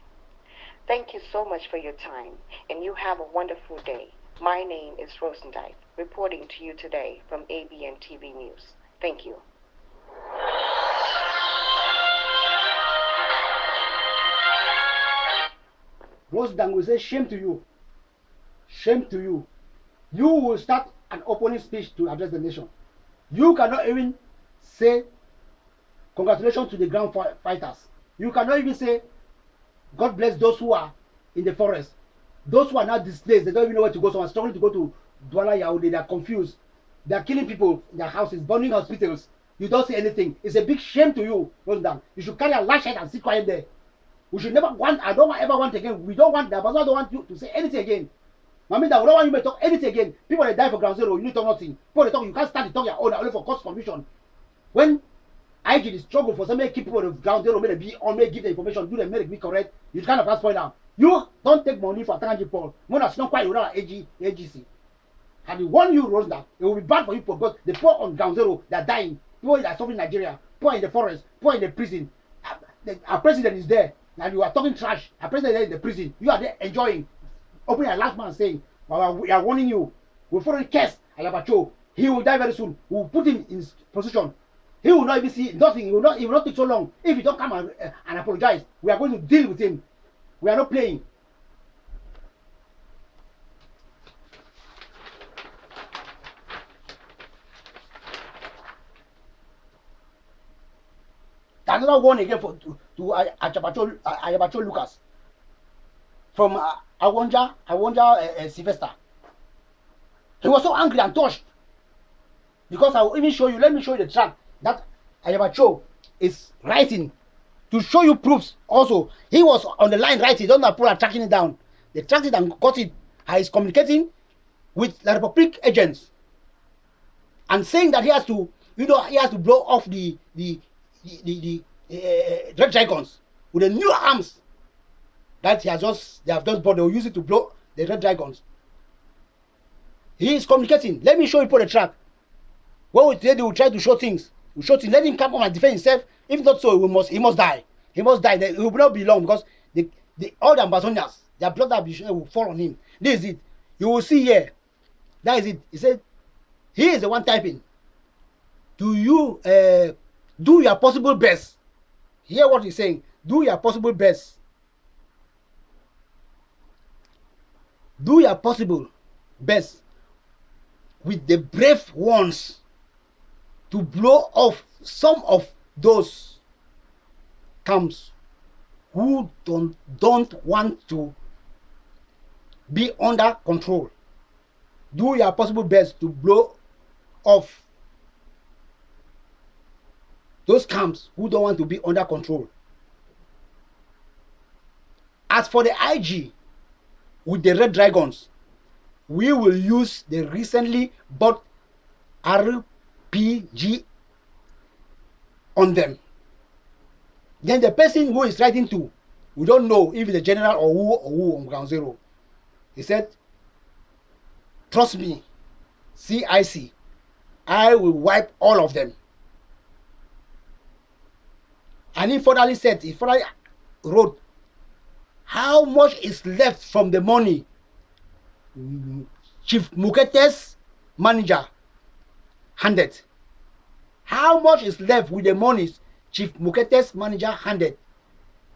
Thank you so much for your time, and you have a wonderful day. My name is Rosendyke, reporting to you today from ABN TV News. Thank you. Rosendyke will say, shame to you. Shame to you. You will start an opening speech to address the nation. You cannot even say congratulations to the ground fighters. You cannot even say, God bless those who are in the forest. Those who are not displaced, they don't even know where to go. Someone struggling to go to Douala Yaoundé, they are confused. They are killing people in their houses, burning hospitals. You don't say anything. It's a big shame to you, Rosdan. You should carry a flashlight and sit quiet there. We should never want, I don't ever want again. We don't want, the Ambazonians don't want you to say anything again. I mean, that we don't want you to talk anything again. People that die for ground zero, you need to talk nothing. People that talk, you can't start to talk your own, only for cause confusion. When IG is struggle for somebody keep people of ground zero, may be on, may give the information, do the make be correct. You kind of fast point now. You don't take money for attacking people. When that's not quite without AGC. Have you warned you, Rosda? It will be bad for you because the poor on ground zero, they're dying. People that are suffering in Nigeria, poor in the forest, poor in the prison. Our president is there. And you are talking trash. Our president is in the prison. You are there enjoying. Opening a last man saying, well, we are warning you. We'll follow the case. Ayaba Cho. He will die very soon. We'll put him in his position. He will not even see nothing. It will not take so long. If he don't come and apologize, we are going to deal with him. We are not playing. Another one again to Ayaba Cho Lucas from AWONJA SILVESTER. He was so angry and touched because I will even show you. Let me show you the track that Ayaba Cho is writing to show you proofs. Also, he was on the line writing. Don't know people are tracking it down. They tracked it and got it. He is communicating with the Republic agents and saying that he has to, he has to blow off the red dragons with the new arms that they have just bought. They will use it to blow the red dragons. He is communicating. Let me show you the track. What they will try to show things. We show things. Let him come up and defend himself. If not so, he must die. He must die. It will not be long because all the Ambazonians, their blood will fall on him. This is it. You will see here. That is it. He said, he is the one typing. Do you do your possible best? Hear what he's saying. Do your possible best. Do your possible best with the brave ones to blow off some of those camps who don't want to be under control. Do your possible best to blow off those camps who don't want to be under control. As for the IG with the red dragons, we will use the recently bought RPG on them. Then the person who is writing to, we don't know if it's the general or who on ground zero. He said, trust me, CIC, I will wipe all of them. And he furtherly said, he further wrote, how much is left from the money Chief Mukete's manager handed? How much is left with the money Chief Mukete's manager handed?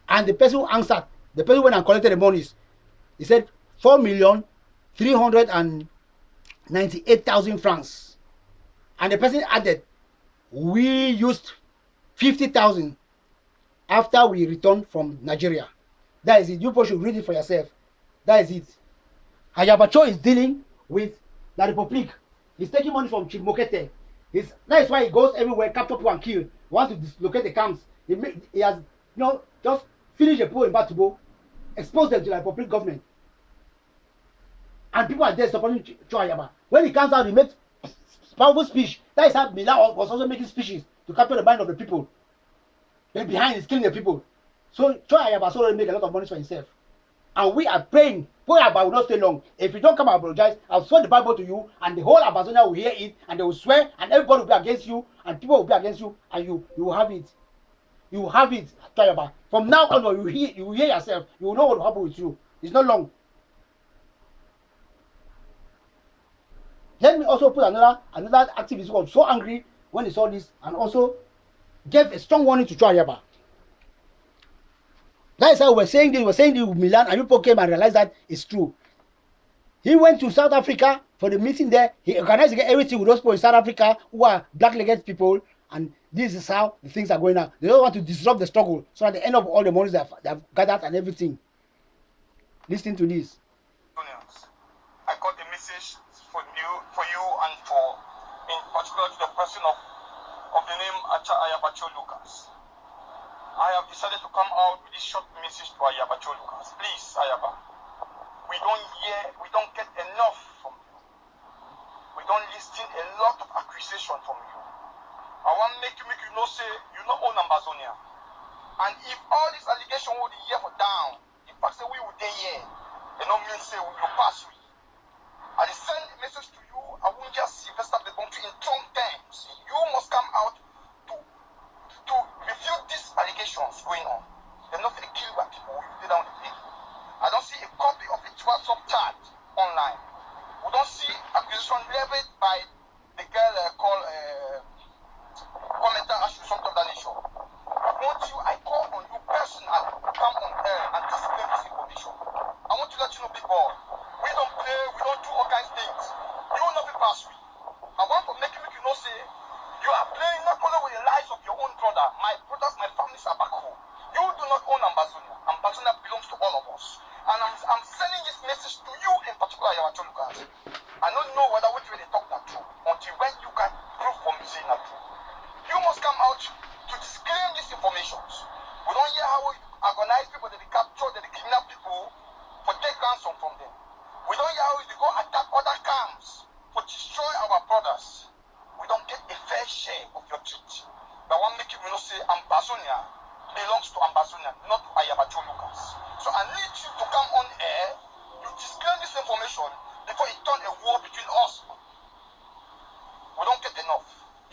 And the person who answered, the person who went and collected the monies, he said 4,398,000 francs. And the person added, we used 50,000 after we returned from Nigeria. That is it. You should read it for yourself. That is it. Ayaba Cho is dealing with the Republic. He's taking money from Chief Mukete. That is why he goes everywhere, capture people and kill. He wants to dislocate the camps. He has, just finished the people in Batubo, expose them to the Republic government. And people are there supporting Cho Ayaba. When he comes out, he makes powerful speech. That is how Mila was also making speeches to capture the mind of the people. Then behind is killing the people. So Cho Ayaba has already made a lot of money for himself. And we are praying. Cho Ayaba will not stay long. If you don't come and apologize, I'll swear the Bible to you, and the whole Ambazonia will hear it, and they will swear, and everybody will be against you, and people will be against you, and you will have it. You will have it, Cho Ayaba. From now on, you will hear yourself. You will know what will happen with you. It's not long. Let me also put another activist who was so angry when he saw this, and also gave a strong warning to Cho Ayaba. That is how we were saying this. We were saying this with Milan, and people came and realized that it's true. He went to South Africa for the meeting there. He organized everything with those people in South Africa who are black-legged people, And this is how the things are going on. They don't want to disrupt the struggle. So at the end of all the monies they have gathered and everything. Listen to this. I got a message for you and for, in particular, to the person of the name Ayaba Cho Lucas. I have decided to come out with this short message to Ayaba Cho Lucas. Please, Ayaba, we don't get enough from you. We don't listen a lot of accusation from you. I want to make you know, say, you not own Ambazonia. And if all these allegations would be here for down, the fact that we would be here, they don't mean say we will pass we. I send a message to you, AWONJA SILVESTER the country in strong terms. You must come out to refute these allegations going on. They're not going to kill black people, you did down the thing. I don't see a copy of the WhatsApp chat online. We don't see accusation leveled by the girl called commenter as something of that nature. I call on you personally to come on air and disclaim this information. I want to let you know, people, we don't play, we don't do all kinds of things. You will not be pass me. I want to make you know, say, you are playing not only with the lives of your own brother, my brothers, my families are back home. You do not own Ambazonia. Ambazonia belongs to all of us. And I'm sending this message to you in particular, Ayaba Cho Lucas. I don't know whether what you really talk that true until when you can prove for me saying that true. You must come out to disclaim these informations. We don't hear how we organize people that they capture, that they kidnap people for take ransom from them. We don't hear how they go attack other camps for destroy our brothers. We don't get a fair share of your treat. But I want to make you know, say, Ambazonia belongs to Ambazonia, not to Ayaba Cho Lucas. So I need you to come on air, you disclaim this information before it turns a war between us. We don't get enough.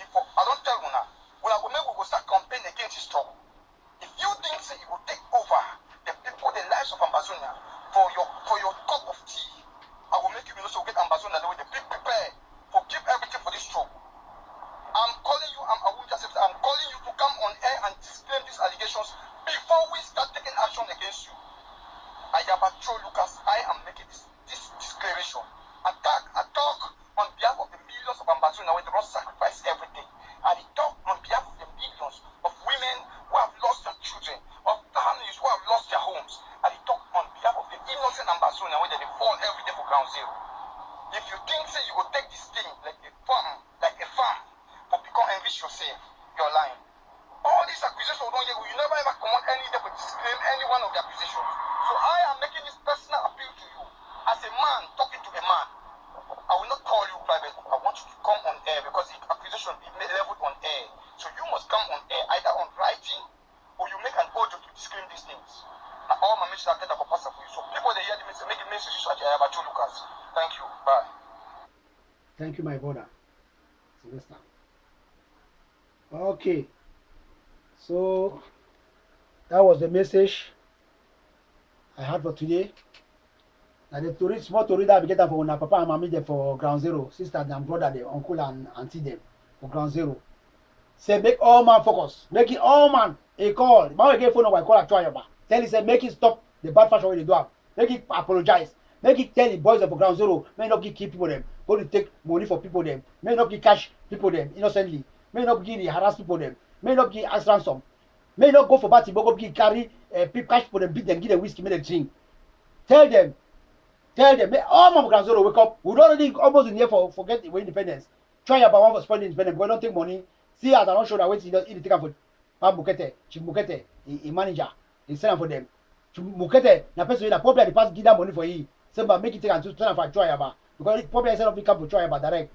I don't tell you now. When I go make, we will start campaigning against this struggle. If you think say you will take over the people, the lives of Ambazonia for your cup of tea, I will make you know so get Ambazonia the way they be prepared for give everything for this struggle. I'm calling you, I'm calling you to come on air and disclaim these allegations before we start taking action against you. Ayaba Cho Lucas, I am making this declaration. I talk on behalf of the millions of Ambazonians who don't sacrifice everything. I talk on behalf of the millions of women who have lost their children, of families who have lost their homes. I talk on behalf of the innocent Ambazonians where they fall every day for ground zero. If you think say you will take this thing like a farm, for become enrich yourself, you're lying. All these accusations you never ever come on any day to disclaim any one of the accusations. So I am making this personal appeal to you as a man talking to a man. I will not call you privately. I want you to come on air because the accusation will be leveled on air. So you must come on air either on writing or you make an audio to disclaim these things. Now all my messages are getting for pass for you. So people they hear the message, make a message to Ayaba Cho Lucas. Thank you. Bye. Thank you, my brother. Sylvester. Okay. So that was the message I had for today. Now the story, small story that we get for una papa and mommy there for ground zero, sister and brother there, uncle and auntie them for ground zero. Say make all man focus, make it all man a call. Man get phone number, I call at Ayaba. Tell him say make it stop the bad fashion way they do have. Make it apologize. Make it tell the boys of ground zero, may not give people them, go to take money for people them, may not give cash people them innocently, may not give the harass people them, may not give ask ransom, may not go for party, but go give carry cash for them, beat them, give them whiskey, make them drink. Tell them, make all man of ground zero wake up. We're already almost in here for get the independence. Try about one for spoiling independence, but don't take money. See as I don't show that wait, he take for Mukete, Chief Mukete, a manager, he send for them. Mukete, na person that probably the past give that money for you. Somebody make it take and to turn for Ayaba because probably instead of pick up for Ayaba direct.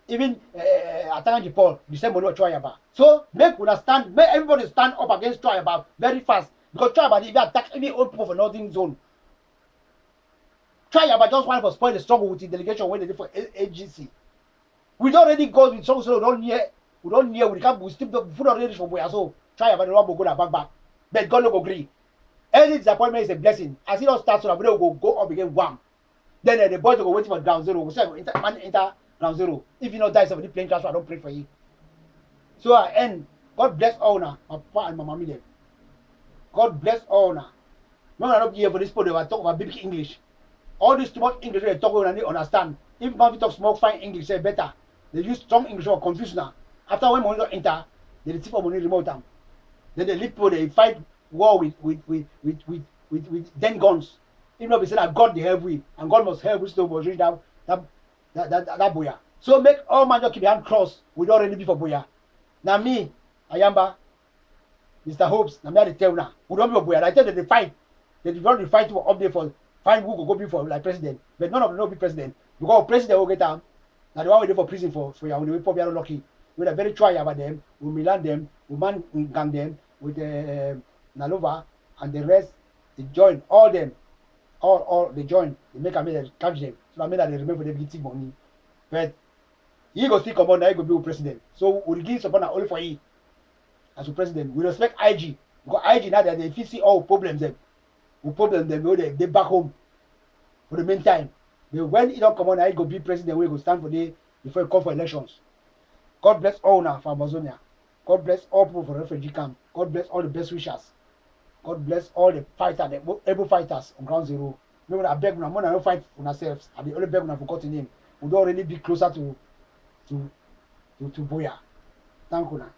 Even Atanji Paul, the same money for Ayaba. So make understand, make everybody stand up against Ayaba very fast because Ayaba if you attack any old people for nothing zone. Ayaba just want to spoil the struggle with the delegation when they did for AGC. We don't already go with struggle, so we can't we still the food already from where so Ayaba the one will go back. But God no agree. Any disappointment is a blessing. As it all starts, so we will go up again one. Then the boys will go waiting for ground zero. We say enter ground zero. If you know die somebody playing transfer, I don't pray for you. So I end. God bless all now, my papa and my mommy them. God bless all now. No, I'm not here for this people. They will talk about big English. All this too much English they talk, and they understand. If man talk small fine English, say better. They use strong English or confuse now. After when money don't enter, they receive for money remote them. Then they leave people, they fight war with then guns. Even though we say that God they help we, and God must help we still must reach that boya. So make all man just keep your hand crossed. We don't really be for boya. Now me, Ayamba, Mr. Hopes, now me I tell now. We don't be for boya. I tell them they fight. They don't fight for update for find who go be for like president. But none of them will be president. Because president will get them. Now the one we do for prison for your we probably are lucky. We are very try about them. We Milan them. We man gang them with Nalova and the rest. They join all them. All they join. They make a they catch them. So I mean that they remember them getting money. But he go still come on now. He go be president. So we give support only for he as a president. We respect IG because IG now that they see all problems them. We problem them they back home for the meantime. But when he don't come on, I go be president. We go stand for the before he come for elections. God bless all now for Amazonia. God bless all people for refugee camp. God bless all the best wishers. God bless all the fighters, the able fighters on ground zero. Maybe I beg now, don't fight for ourselves. I only beg now forgotten him. We don't really be closer to Boya. Thank you now.